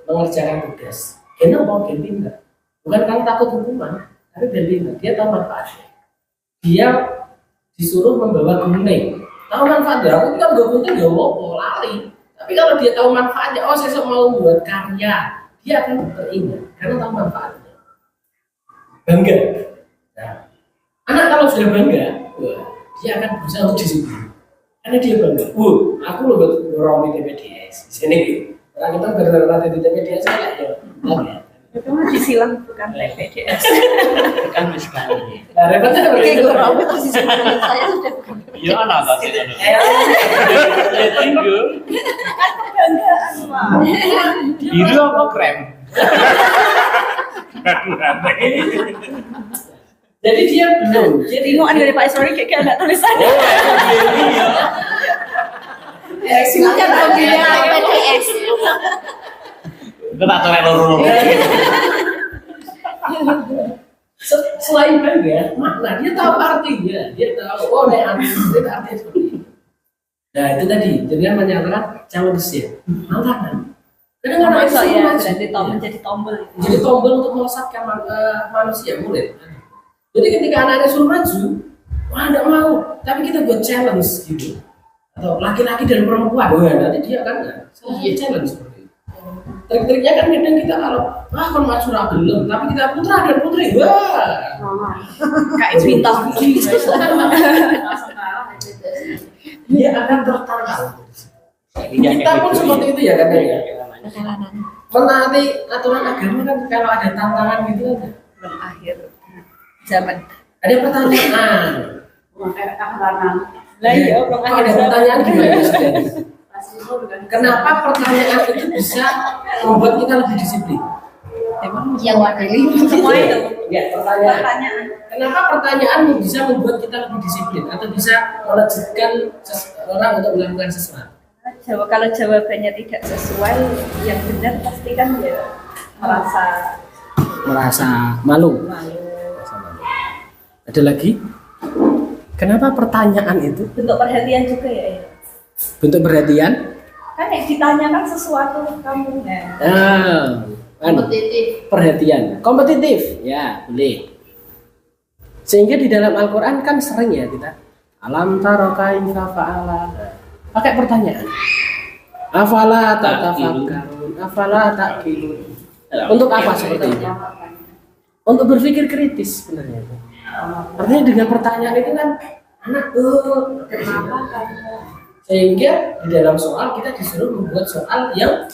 mengerjakan tugas. Dia mau biar pintar. Bukan karena takut hukuman, tapi biar pintar. Dia tahu manfaatnya. Dia disuruh membawa gunting. Tahu manfaatnya, aku kita bawa gunting gak mau lari. Tapi kalau dia tahu manfaatnya, oh saya mau membuat karya, dia akan teringat karena tahu manfaatnya. bangga. Nah, anak kalau sudah bangga, wah, dia akan berusaha untuk disiplin. Karena dia bangga. Aku loh buat ngoromi TPDS. Di sini orang kita gara-gara di TPDS saya ya. Itu mah disilang bukan TPDS. Kan misalnya. Nah, repotnya Oke, begitu. gue robot posisi saya sudah bukan. Iya anak tadi. Tinggal. Kan kebanggaan, Pak. Biru apa krem? Jadi dia belum. Jadi nu dari Pak Iswari kayak ada tulisannya. Silakan pembina PDS. Kita tak colek loro. Selain bangga, makna dia tahu artinya. Dia tahu oh nek artinya seperti ini. Nah itu tadi, jadi kan menyatakan calon usia, tantangan. Kadang-kadang itu Saya maju. menjadi tombol. Jadi tombol untuk melesatkan manusia murid. Jadi ketika anak-anak suruh maju, wah tidak mau, tapi kita buat challenge gitu. Atau laki-laki dan perempuan, wah nanti dia kan saya challenge seperti itu. Trik-triknya kan kadang kita kalau kalau maju lah belum, tapi kita putra dan putri, wah. Kayak bintang. Dia akan tertantang. Kita pun seperti itu ya kan ya. Menaati aturan agama kan kalau ada tantangan gitu kan. Belum akhir zaman. Ada pertanyaan. Lah iya, belum Kalau akhir ada zaman. pertanyaan gimana saudara? Kenapa pertanyaan itu bisa membuat kita lebih disiplin? Emang Yang wakili. semua itu Ya, pertanyaan. pertanyaan. Kenapa pertanyaan bisa membuat kita lebih disiplin atau bisa melejitkan orang untuk melakukan sesuatu? Kalau jawabannya tidak sesuai yang benar pasti kan ya Merasa malu. malu. Ada lagi? Kenapa pertanyaan itu Bentuk perhatian juga ya. bentuk perhatian? Kan yang ditanyakan sesuatu kamu. Kompetitif. Perhatian, kompetitif, ya boleh. Sehingga di dalam Al-Quran kan sering ya kita alam taro kaifa fa'ala, pakai pertanyaan. Afala tatafakkarun, afala taqilun. Untuk apa seperti itu? Untuk berpikir kritis sebenarnya. Artinya dengan pertanyaan itu kan anak kenapa kamu? Sehingga di dalam soal kita disuruh membuat soal yang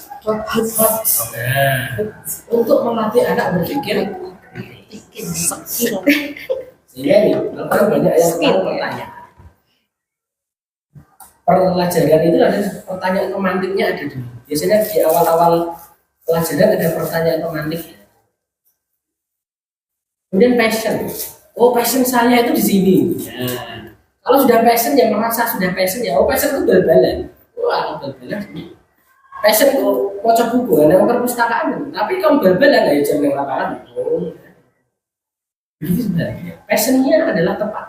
untuk melatih anak berpikir sehingga ini Al-Quran banyak yang tentang pertanyaan. Pelajaran itu ada pertanyaan pemantiknya ada dulu. Biasanya di awal-awal pelajaran ada pertanyaan pemantik. Kemudian passion. Oh passion saya itu di sini. Nah, kalau sudah passion yang merasa sudah passion ya, oh passion itu bal-balan. Wah bal-balan. Passion itu baca buku, ada perpustakaan. Tapi kalau bal-balan ya jam yang lapangan. Oh. Jadi sebenarnya passionnya adalah tepat.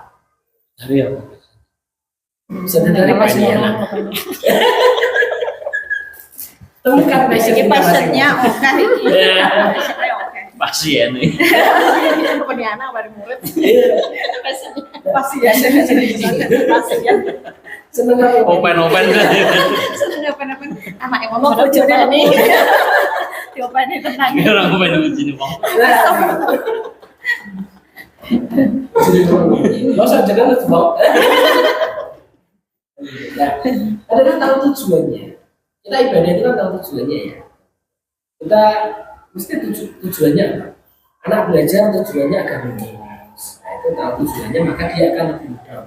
Dari apa? Sebenarnya passionnya. Temukan Jadi passionnya oke. Iya. Passionnya oke. Pasien nih. Punya anak baru murid. Pasien Pasien. seneng apa? Open kan. Seneng apa-apa. Anak yang Mau ngomong bojone nih. Jawabannya tenang. Orang open di sini bang. Lo usah jangan lu bang. Nah, adalah tahu tujuannya. Kita ibadah itu kan tahu tujuannya ya. Kita mesti tujuannya apa? Anak belajar tujuannya agar lulus. Nah itu tahu tujuannya maka dia akan lebih mudah.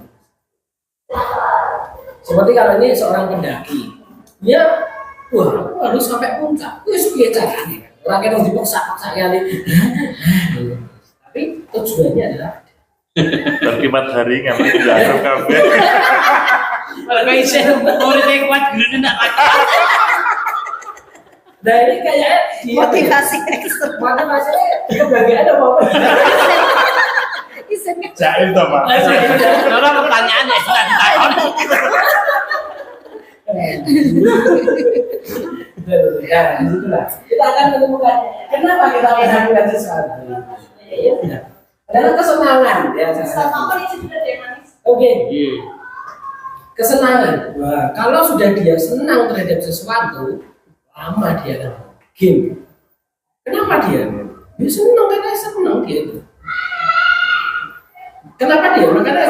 Seperti kalau ini seorang pendaki, dia wah aku harus sampai puncak. Itu biasa caranya. Orang yang dipaksa-paksa kali. Tapi tujuannya adalah Terkimat hari ngapain jalan kafe. Kalau kayak saya muridnya kuat gini nak. nah ini kayak dia Motivasi ekstrim. motivasinya kebahagiaan apa apa? Jaim toh pak. Orang pertanyaannya sudah ditakon. Ya, disitulah kita akan menemukan kenapa kita melakukan sesuatu. Ya, adalah kesenangan ya. Oke. Kesenangan. Wah, kalau sudah dia senang terhadap sesuatu, lama dia akan game. Kenapa dia? Dia senang karena senang dia itu. Kenapa dia? Makanya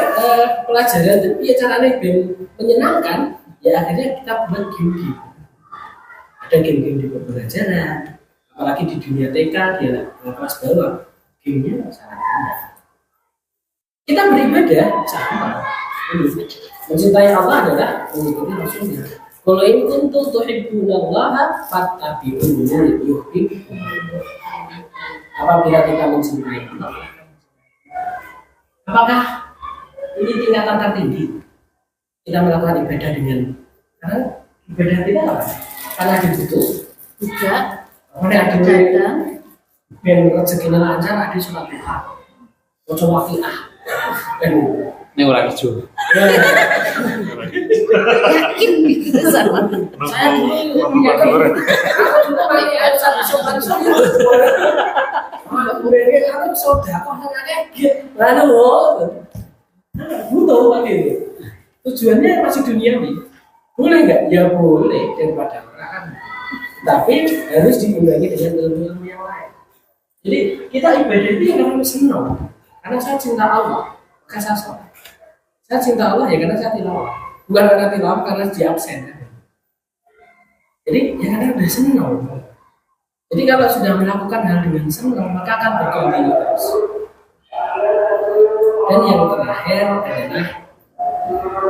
pelajaran itu ya caranya menyenangkan. Ya akhirnya kita buat game-game. Ada game-game di pembelajaran, apalagi di dunia TK dia kelas bawah, gamenya sangat banyak. Kita beribadah sama. Mencintai Allah adalah mengikuti Rasulnya. Kalau in kuntum tuhibbunallaha fattabi'uni yuhibbukum. Apabila kita mencintai Allah, apakah ini tingkatan tertinggi? Kita melakukan ibadah dengan karena ibadah kita apa? Karena dibutuh Tidak. karena Kadang. ben rezekinya lancar ada sholat duha maca waqiah kan Ini orang hijau. Yakin gitu sama. saya dulu aku dulu pakai ayat satu sopan aku sodako hanya kaget lalu butuh pakai itu tujuannya masih duniawi boleh nggak? Ya boleh daripada orang tapi harus diimbangi dengan ilmu-ilmu yang lain. Jadi kita ibadah itu karena senang, karena saya cinta Allah, maka saya sholat. Saya cinta Allah ya karena saya tilawah, bukan karena tilawah karena di absen. Jadi ya karena udah senang. Jadi kalau sudah melakukan hal dengan senang maka akan berkontinu terus. Dan yang terakhir adalah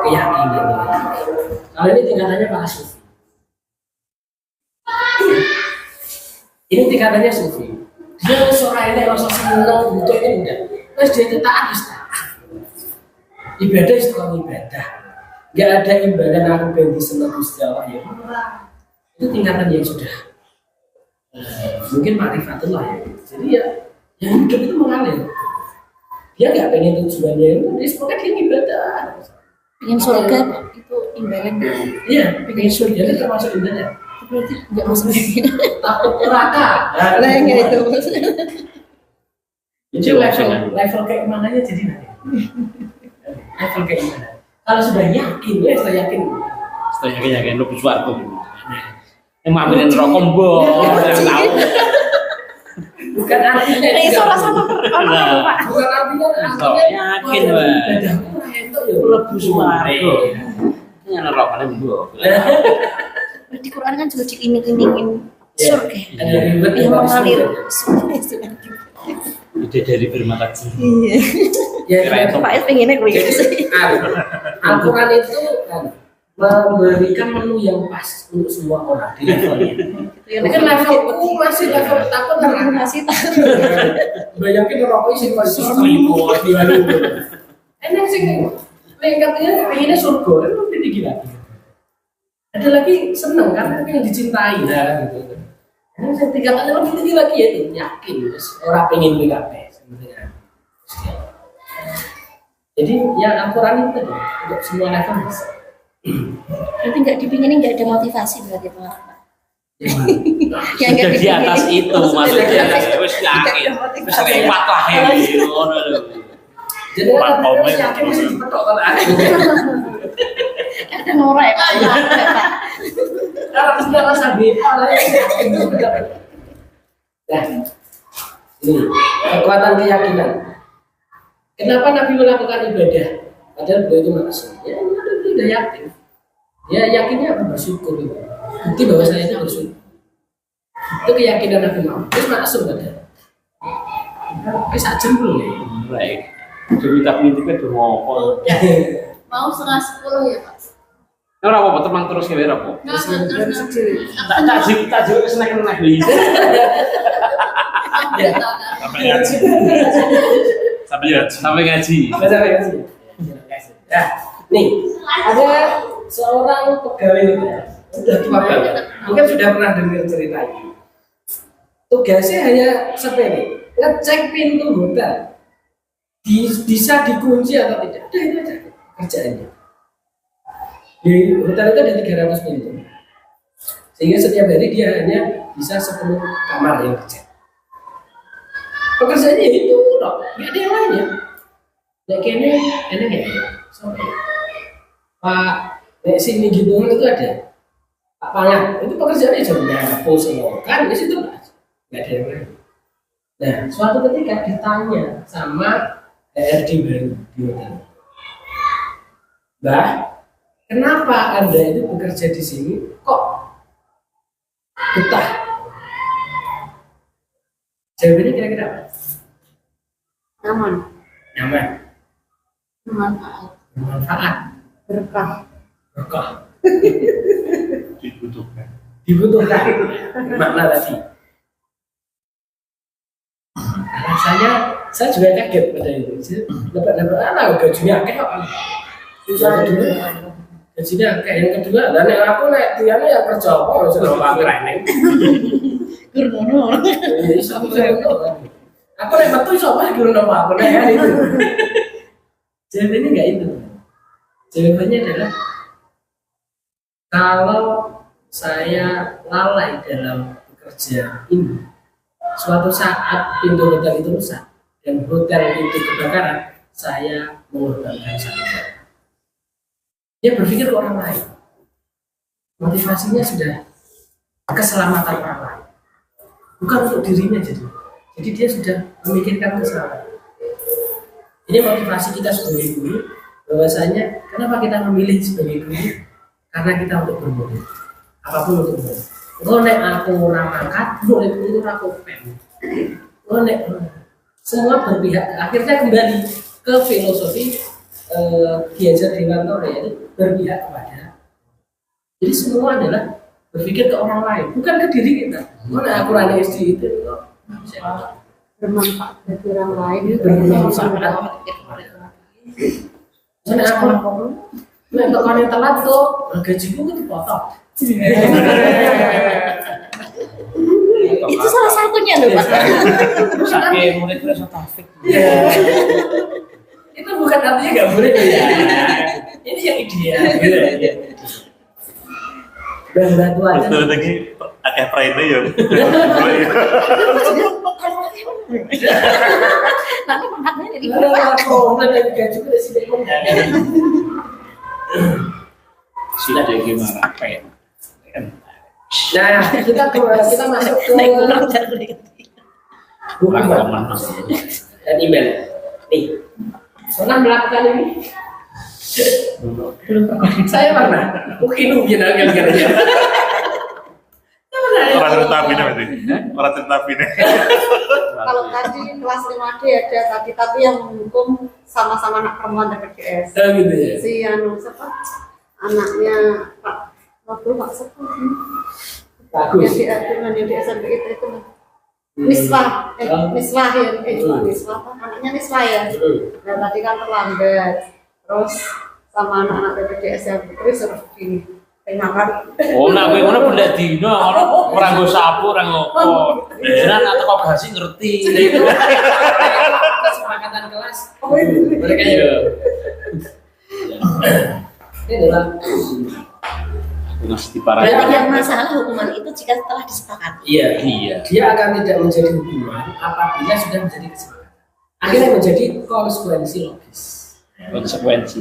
keyakinan. Kalau ini tingkatannya para sufi. Ini tingkatannya sufi. Dia seorang ini rasa senang butuh ini enggak. Terus dia itu taat istiqomah. Ibadah istiqomah ibadah. Enggak ada imbalan aku ganti senang Gusti Allah ya. Itu tingkatan yang sudah mungkin makrifatullah ya. Jadi ya yang hidup itu mengalir. Dia nggak pengen tujuannya itu, dia semoga dia ibadah. Pengen surga itu imbalan. Iya, pengen surga itu termasuk ibadah. Berarti nggak masuk. Takut neraka. Nah, yang itu maksudnya. Jadi level keimanannya jadi nanti. Level keimanan. Kalau sudah yakin, ya sudah yakin. Setelah yakin lu suaraku. Emang ambilin rokok mbok. Tahu. Bukan artinya Salah sama Pak. bukan artinya Yakin, Pak. Lebu suaraku. Ini rokoknya mbok. Di Quran kan juga diiming-imingin surga. Ada ribet Yang mengalir surga. Ide dari bermata kecil. Iya. Ya, Pak Es pengennya gue gitu sih. Al-Quran itu kan memberikan menu yang pas untuk semua orang di levelnya. Mungkin levelku masih level takut neraka. Masih takut. Bayangin rokok isi masih selingkuh di hari itu. Enak sih lengkapnya pengennya surga, kan lebih tinggi lagi. Ada lagi seneng karena pengen dicintai lah gitu. Karena saya tingkatannya lebih tinggi lagi ya itu yakin orang pengen BKP sebenarnya. Jadi ya Al-Quran itu untuk semua level bisa. Berarti nggak dipinginin nggak ada motivasi berarti Pak. Yang Sudah nggak di atas dipinginin. itu maksudnya harus yakin. Terus lewat lah ini. Jadi kan harus yakin mesti dipetok kalau ada. Ada Nora ya Pak. Kalau sudah rasa beda lah yakin itu benar. Nah, ini kekuatan keyakinan. Kenapa Nabi melakukan ibadah? Padahal beliau itu manusia. Ya, dia udah yakin. Ya yakinnya apa? Bersyukur itu. Bukti bahwa saya itu bersyukur. Itu keyakinan Nabi Muhammad. Terus maksud ada. Bisa jempol ya. Baik. Jadi tak ngintipnya udah ngopol. Mau 9:30 ya Pak. Ora apa-apa teman terus ya ora apa. Tak jauh kesenengan nih. Sampai ngaji. Sampai ngaji. Sampai ngaji. Ya, nih ada seorang pegawai negara sudah tua banget, mungkin sudah pernah dengar cerita ini. Tugasnya hanya sepele, ngecek pintu hotel, bisa dikunci atau tidak. Udah itu aja kerjaannya. Di hotel itu ada 300 pintu, sehingga setiap hari dia hanya bisa 10 kamar yang dicek. Pekerjaannya itu dok, nggak ada yang lainnya. Nah, kayaknya enak ya. Sampai Pak sini gitu itu ada Pak Pangan itu pekerjaannya cuma dapur semua kan di situ nggak ada yang lain. Nah suatu ketika ditanya sama HRD baru di hotel. Mbak, kenapa Anda itu bekerja di sini kok betah? Jawabannya kira-kira apa? Nyaman, Nyaman, Bermanfaat. bermanfaat, berkah. berkah, Dibutuhkan. dibutuhkan. Makna tadi. Rasanya saya juga kaget pada itu. Dapat anak gajinya kayak apa? Susah kedua, gajinya kayak yang kedua. Dan yang aku naik tiana yang kerja apa? Sudah nggak training. Gurnono. Aku naik betul siapa guru nama aku naik itu. Jawabannya nggak itu. Jawabannya adalah kalau saya lalai dalam bekerja ini, suatu saat pintu hotel itu rusak dan hotel itu kebakaran, saya mengorbankan saya. Dia berpikir ke orang lain. Motivasinya sudah keselamatan orang lain, bukan untuk dirinya jadi. Jadi dia sudah memikirkan keselamatan. Ini motivasi kita sebagai guru, bahwasanya kenapa kita memilih sebagai guru? Karena kita untuk bermurid. Apapun untuk bermurid. Kalau nek aku orang angkat, murid itu aku pen. Kalau nek semua berpihak, akhirnya kembali ke filosofi Ki Hajar Dewantara, yaitu berpihak kepada. Jadi semua adalah berpikir ke orang lain, bukan ke diri kita. Kalau nek aku rani SD itu, Bermanfaat bagi orang lain. bermanfaat. Nek aku nek tekannya telat tuh, gajiku itu dipotong. Itu salah satunya loh Pak. Sakit murid rasa taufik. Itu bukan artinya nggak boleh ya. Ini yang ideal. Dan bantuan. Terus lagi akeh pride ya. Nanti pangkatnya jadi Sudah gimana? Pen. Nah, kita masuk ke naik pulang dari hukuman dan email. Nih, pernah melakukan ini? belum pernah. Saya pernah. Mungkin kira-kira. Orang cerita ini berarti. Orang cerita ini. Kalau tadi kelas 5D ada tadi, tapi yang menghukum sama-sama anak perempuan TPDS. Oh gitu ya. Si anu siapa? Anaknya Pak waktu Pak Sepuh. Bagus. Yang di SMP itu. Miswah, Miswah ya, Miswah apa? Anaknya Miswah ya. Dan tadi kan terlambat. Terus sama anak-anak PPDS yang putri suruh begini. Peringatan. Oh, nak kowe ngono benda dino ngono ora nggo sapu ora ngopo. Beneran atau kok gak sih ngerti. Kesepakatan kelas. Mereka ya. Ini adalah Mesti parah. Berarti yang masalah hukuman itu jika telah disepakati. iya. Dia akan tidak menjadi hukuman apabila sudah menjadi kesepakatan. Akhirnya menjadi konsekuensi logis. Konsekuensi.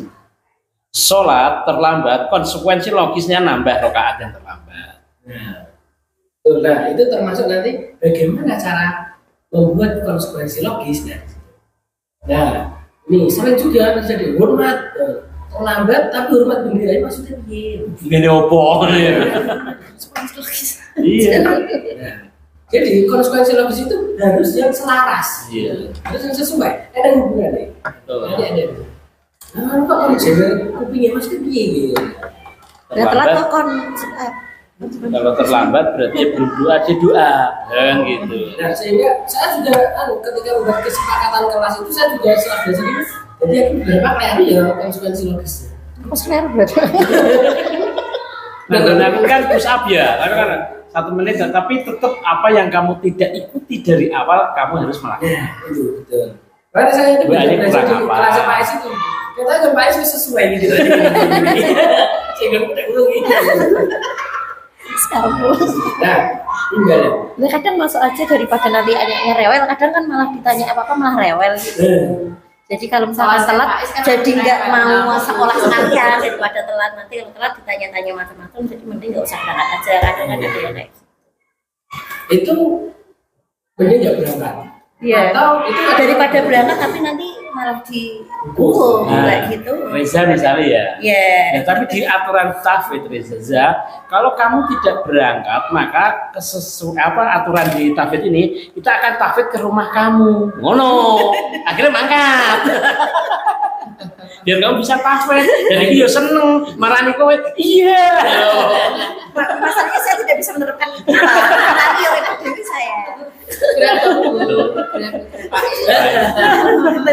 Sholat terlambat, konsekuensi logisnya nambah rakaat yang terlambat. Nah, itu termasuk nanti bagaimana cara membuat konsekuensi logis. Nah, ini sering juga terjadi hormat terlambat, tapi hormat bendera maksudnya piye? Gini opo ya. Iya. Nah, jadi konsekuensi logis itu harus yang selaras, Iya. harus yang sesuai, ada hubungannya. Betul. Ada. Nah, kok kalau jalan kupingnya maksudnya piye gitu? Nah, telat Terlambat. kok kon Kalau terlambat berarti berdoa aja doa, kan gitu. Nah, sehingga saya juga ketika membuat kesepakatan kelas itu saya juga setelah belajar ini, jadi aku berapa kali ya konsekuensi logisnya. aku selera berarti. Nah, dan aku kan push up ya, kan 1 menit, tapi tetap apa yang kamu tidak ikuti dari awal kamu harus melakukan. Nah, itu betul. Karena saya itu Wah, ini belajar di kurang apa? kelas PAS itu, kita PAS itu sesuai gitu. Sehingga udah ulangi. Sekarang Nah, tinggal. nah, kadang masuk aja daripada nanti anaknya rewel, kadang kan malah ditanya apa-apa malah rewel gitu. Jadi kalau misalkan telat, jadi nggak mau sekolah sekalian daripada telat, nanti kalau telat ditanya-tanya macam-macam, jadi mending nggak usah berangkat aja. Kadang ada dia kayak gitu. Itu mending nggak berangkat. Iya. Atau itu ada- Daripada berangkat tapi nanti malah dihukum kayak gitu. Reza misalnya ya. Ya. Ya, tapi di aturan tafwid Reza, kalau kamu tidak berangkat maka aturan di tafwid ini kita akan tafwid ke rumah kamu. Ngono. Akhirnya mangkat. Biar kamu bisa tafwid. Dan iki yo seneng marani kowe. Iya. Masalahnya saya tidak bisa menerapkan itu. Nanti yang enak diri saya.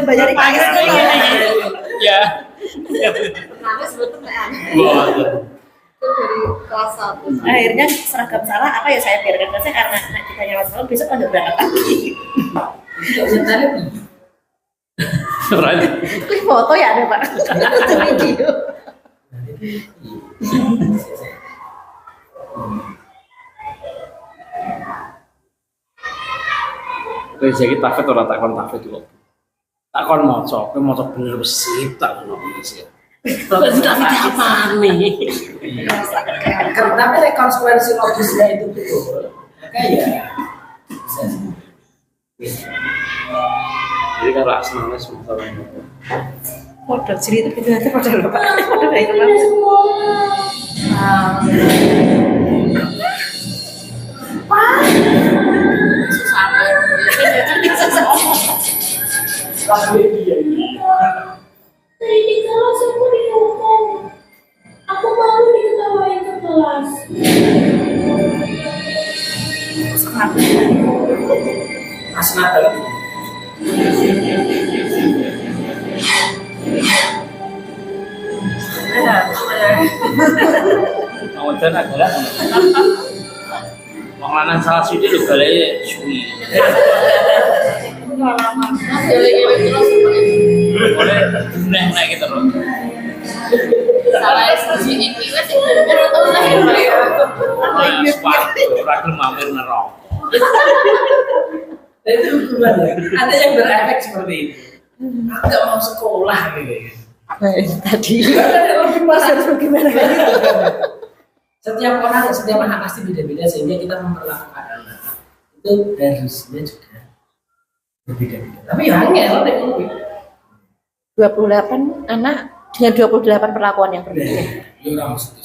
Bayar IKS itu Ya. Nangis sebetulnya Wah. itu dari kelas 1. akhirnya seragam salah apa ya saya biarkan saja karena anak ditanya masalah besok kan udah berangkat lagi. Berani. Ini foto ya ada Pak. Itu video. Reza iki tafwid ora takon tafwid kok. Takon maca, kowe maca bener sip tak ngono sih. Tapi apa nih? Tapi konsekuensi logisnya itu betul. Maka ya. Jadi kalau asmane semua Modal cerita itu aja modal Pak. Modal kayak itu Tadi kalau aku dihukum, aku malu diketawain ke kelas. Asnat lagi. mau dan adalah wong lanang salah sithik lho balik suwi. Boleh nek gitu loh. Salah siji iki wis bener to lahir ya. Ora gelem mampir neraka. Itu hukumannya. Ada yang berefek seperti itu. Aku nggak mau sekolah gitu. tadi Lebih pasar gimana setiap anak pasti beda-beda sehingga kita memperlakukan anak itu harusnya juga berbeda-beda. Tapi ya angel deh. 28 anak dengan 28 perlakuan yang berbeda. Ya ora mesti.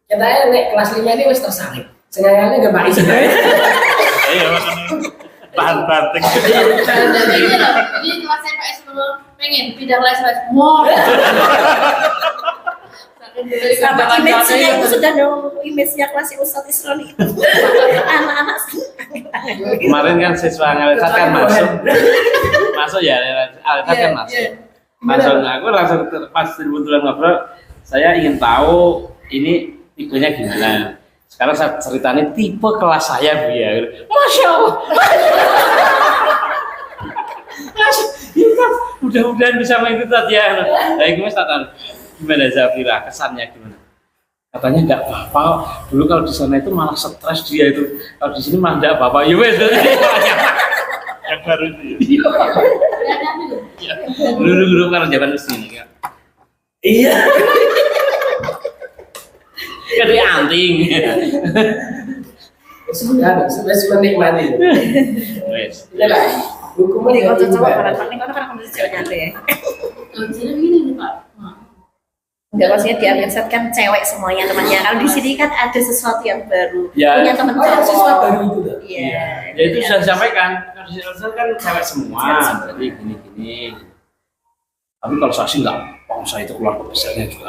Kita nek kelas 5 ini wis tersarik. Sengayannya enggak baik sih. Iya, makanya tahan banting. Jadi kelas CPS dulu pengen pindah kelas mau. Sama image-nya itu sudah dong, image-nya kelas Ustadz Isroni itu anak-anak Kemarin kan siswa Alifat kan masuk ya, Alifat kan masuk. Aku langsung pas kebetulan ngobrol, saya ingin tahu ini tipenya gimana. Sekarang saya ceritain tipe kelas saya Bu ya. Masya Allah. Mudah-mudahan bisa mengikuti ya. Baik Mas Tatan. Gimana Zafira, kesannya gimana? Katanya nggak apa-apa. Dulu kalau di sana itu malah stres dia itu. Kalau di sini malah nggak apa-apa. Ya wes. Yang baru itu. Guru-guru kan zaman sini kan. Iya. Jadi anting. Sudah menikmati. Wes. Udah hukuman Ini yang kau coba diubah. paling kau kan kamu cewek nyate ya. Jadi gini nih Pak. Enggak maksudnya di Alkitab kan cewek semuanya temannya. Kalau di sini kan ada sesuatu yang baru. Ya. Punya teman Oh, yang siswa cowok. baru itu tuh. Iya. Ya itu sudah disampaikan. Kalau di sana kan cewek semua. Jadi gini-gini. Tapi kalau saya sih nggak. Saya itu keluarga besarnya juga.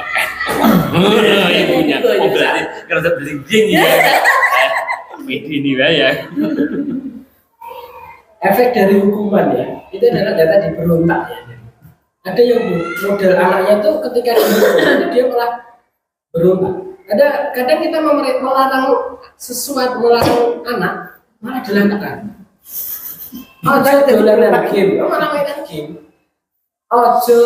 Ibunya. Oh berarti kerja berjing ya. Ini ya. Efek dari hukuman ya, itu adalah data di berontak ya. Ada yang model anaknya tuh ketika dia malah berontak. Kadang kita melarang sesuatu, melarang anak malah dilakukan. Ojo dolanan game, malah mainan game. Ojo,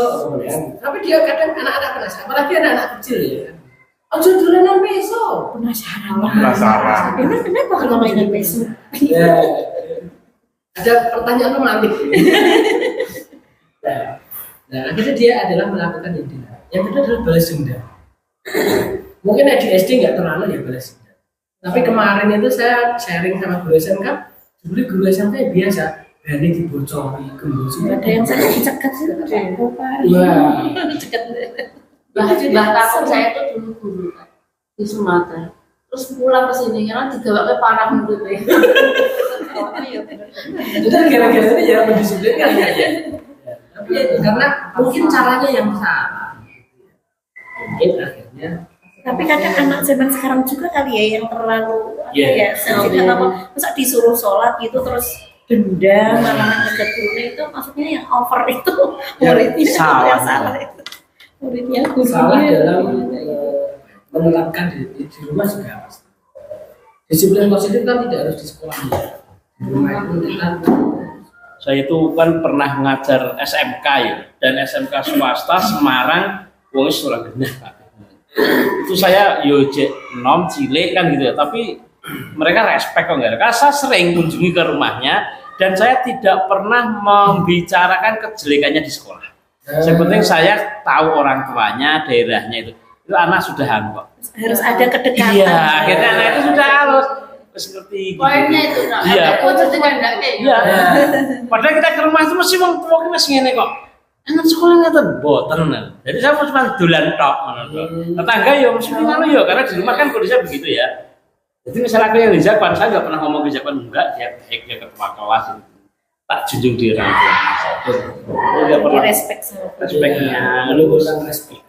tapi dia kadang anak-anak penasaran, apalagi anak-anak kecil ya. Ojo dolanan peso. Penasaran. Emang kenapa kalau mainan peso? Ya. Ada pertanyaan romantis. Nah, akhirnya dia adalah melakukan yang dilarang. Yang kedua adalah balas dendam. Mungkin di SD nggak terlalu ya balas dendam. Tapi kemarin itu saya sharing sama guru SMK, dulu guru SMK biasa Berani dibocori, gembus. Ada yang saya dicegat sih. Wah. Cegat. Bah takut saya tuh dulu guru kan, di Sumatera. Terus pulang ke sini karena digawaknya parah menurut saya. Itu kan gara-gara itu ya mendisiplinkan ya. Tapi ya itu karena mungkin caranya yang salah. Mungkin akhirnya. Tapi kadang anak zaman sekarang juga kali ya yang terlalu Iya. sensitif apa, masa disuruh sholat gitu terus dendam malah dekat gurunya itu maksudnya yang over itu muridnya yang salah itu. Muridnya gurunya Salah dalam menerapkan di rumah juga pasti. Disiplin positif kan tidak harus di sekolah ya. Di rumah itu kita Saya itu kan pernah ngajar SMK ya, dan SMK swasta Semarang, wong sekolah genah Pak. Itu saya yo nom cilik kan gitu ya, tapi mereka respect kok enggak. Karena saya sering kunjungi ke rumahnya dan saya tidak pernah membicarakan kejelekannya di sekolah. Sepenting saya tahu orang tuanya, daerahnya itu anak sudah kok. harus ada kedekatan. Iya, akhirnya anak itu sudah halus. Seperti gitu. Poinnya itu, Iya. jadi kan enggak kayak Iya. Padahal kita ke rumah itu mesti wong tua ki masih ngene kok. Anak sekolah ngaten boten. Jadi saya cuma dolan tok ngono to. Tetangga yo mesti ngono yo karena di rumah kan kondisinya begitu ya. Jadi misalnya aku yang di Japan, saya nggak pernah ngomong ke Japan enggak, dia baik, dia ketua kelas. Tak junjung diri orang tua. Oh, dia perlu Respect sama respeknya, perlu kurang respect.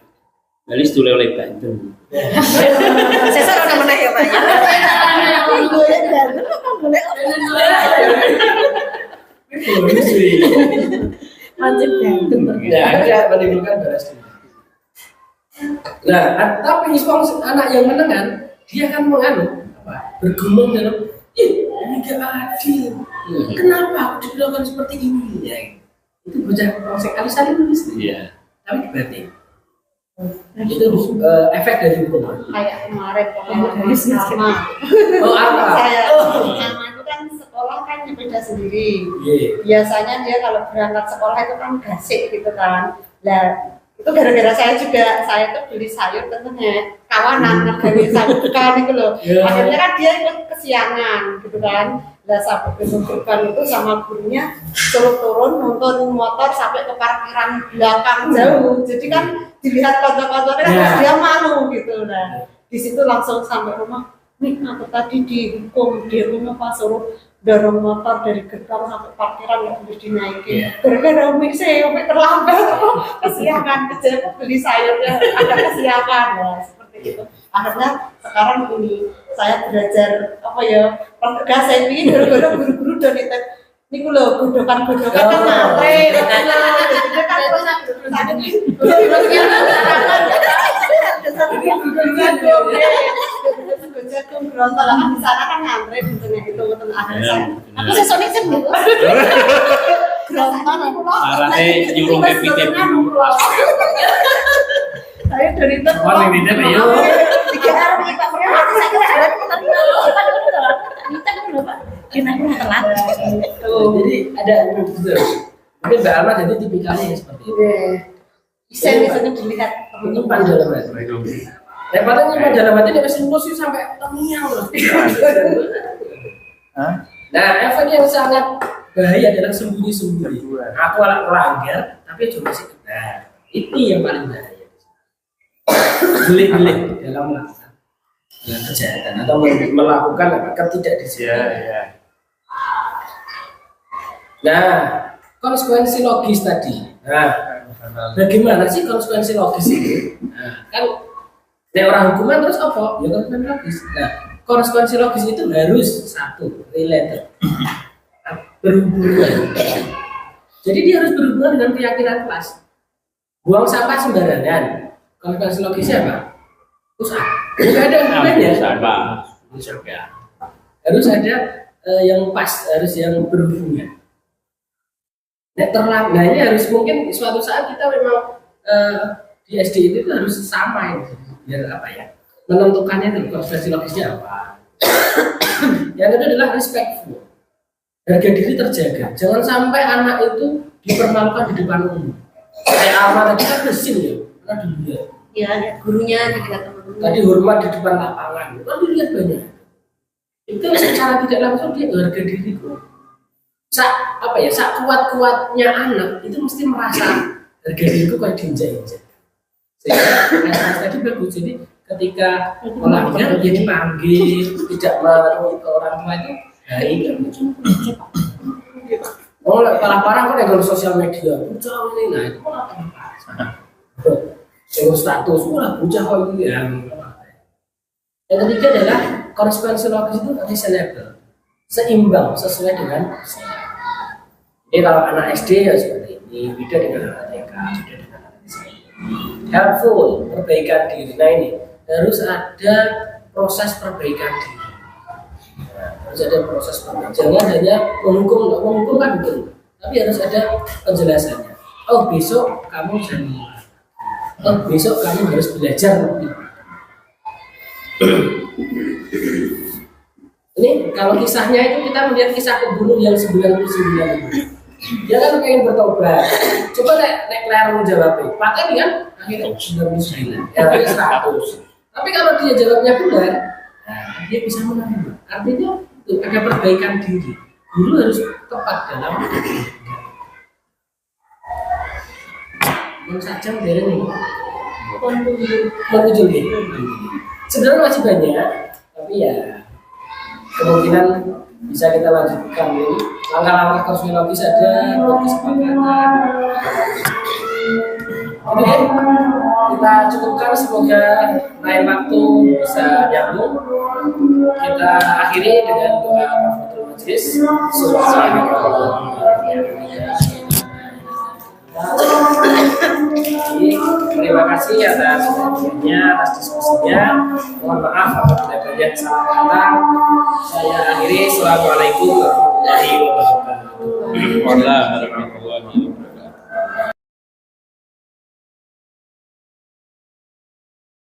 Jadi dulu oleh Bandung. saya salah mana ya Pak ya. Boleh dan boleh. Mancing Bandung. Ya, ada menimbulkan balas dendam. Nah, tapi anak yang menengah dia akan bergumam dalam, ini gak adil. Kenapa aku diperlakukan seperti ini? Ya, itu bocah sekali saling nulis. Iya. Tapi berarti itu efek dari hukuman. Kayak kemarin pokoknya sama. Oh apa? Saya sama itu kan sekolah kan beda sendiri. Iya. Biasanya dia kalau berangkat sekolah itu kan gasik gitu kan. Nah itu gara-gara saya juga, saya tuh beli sayur tentunya kawanan dari sayur bukan gitu loh. Akhirnya kan dia ikut kesiangan gitu kan. Nah sampai kesukupan itu sama gurunya suruh turun nonton motor sampai ke parkiran belakang jauh. Jadi kan dilihat kontor-kontornya terus dia malu gitu. Nah di situ langsung sampai rumah. Nih aku tadi dihukum, dia rumah suruh dorong motor dari gerbang sampai parkiran nggak boleh dinaikin. Gara-gara saya terlambat, kesiangan kerja beli sayurnya ada kesiangan, nah, seperti itu. Akhirnya sekarang ini saya belajar apa ya, pertegas saya ini gara-gara guru-guru dan itu. Ini gue loh godokan-godokan kan ngantri, di sana kan ngantri di tengah itu aku sesuai sih Arane nyuruh happy dulu. saya dari itu Tiga hari Pak Pria mati saya kira ada kita telat. Jadi ada gitu. Mungkin Mbak Alma jadi tipikalnya yang seperti itu. bisa misalnya dilihat Menyimpan dalam hati. Daripada nyimpan dalam hati dia emosi sampai terngiang loh. Nah, efek yang sangat bahaya adalah sembunyi-sembunyi. Aku anak melanggar, tapi cuma masih kena. Itu yang paling bahaya. Belit-belit dalam melakukan kejahatan atau melakukan ketidakdisiplinan. Iya. Nah, konsekuensi logis tadi. Nah, bagaimana sih konsekuensi logis itu? Nah, kan orang hukuman terus apa? Ya konsekuensi logis. Nah, konsekuensi logis itu harus satu, related, berhubungan. Jadi dia harus berhubungan dengan keyakinan kelas. Buang sampah sembarangan. Konsekuensi logisnya apa? Usaha. Tidak ada hubungannya. Harus ada yang pas, harus yang berhubungan. Nah, ini harus mungkin suatu saat kita memang di SD itu harus sama ini. Biar apa ya? Menentukannya itu konsekuensi logisnya apa. Yang kedua adalah respectful. Harga diri terjaga. Jangan sampai anak itu dipermalukan di depan umum. Kayak Alma tadi kan mesin ya, karena dilihat. ya gurunya dilihat teman-teman Tadi hormat di depan lapangan, kan dilihat banyak. Itu secara tidak langsung dia harga diri kok. sak kuat-kuatnya anak itu mesti merasa harga diriku kayak diinjak-injak. Sehingga Mas tadi bagus, jadi ketika melanggar dia dipanggil, tidak mau ke orang tua itu baik kan. Oh, parah-parah kan dengan sosial media, bocah ini, nah itu dengan status, wah bocah kok ini ya. Yang ketiga adalah konsekuensi logis itu reasonable, seimbang sesuai dengan usia. Jadi kalau anak SD ya seperti ini, beda dengan anak TK, beda dengan anak SMP. Helpful, perbaikan diri. Nah ini harus ada proses perbaikan diri. Nah, harus ada proses perbaikan. Jangan hanya menghukum kan betul, tapi harus ada penjelasannya. Oh besok kamu jangan, oh besok kamu harus belajar lebih. Ini kalau kisahnya itu kita melihat kisah pembunuh yang 99 itu. Dia kan pengen bertobat. Coba naik layar jawabnya. Pakai kan akhirnya 99. Ya 100. Tapi kalau dia jawabnya benar, nah, dia bisa menerima. Artinya ada perbaikan diri. Guru harus tepat dalam yang saja dari ini. Menunjukkan. Sebenarnya masih banyak, tapi ya kemungkinan bisa kita lanjutkan ini. Langkah-langkah kosmologis ada buat kesepakatan. Oke, kita cukupkan, semoga lain waktu bisa nyambung. Kita akhiri dengan doa kafaratul majlis. Terima kasih atas perhatiannya, atas diskusinya. Mohon maaf apabila banyak salah kata. Saya akhiri. Assalamualaikum warahmatullahi wabarakatuh.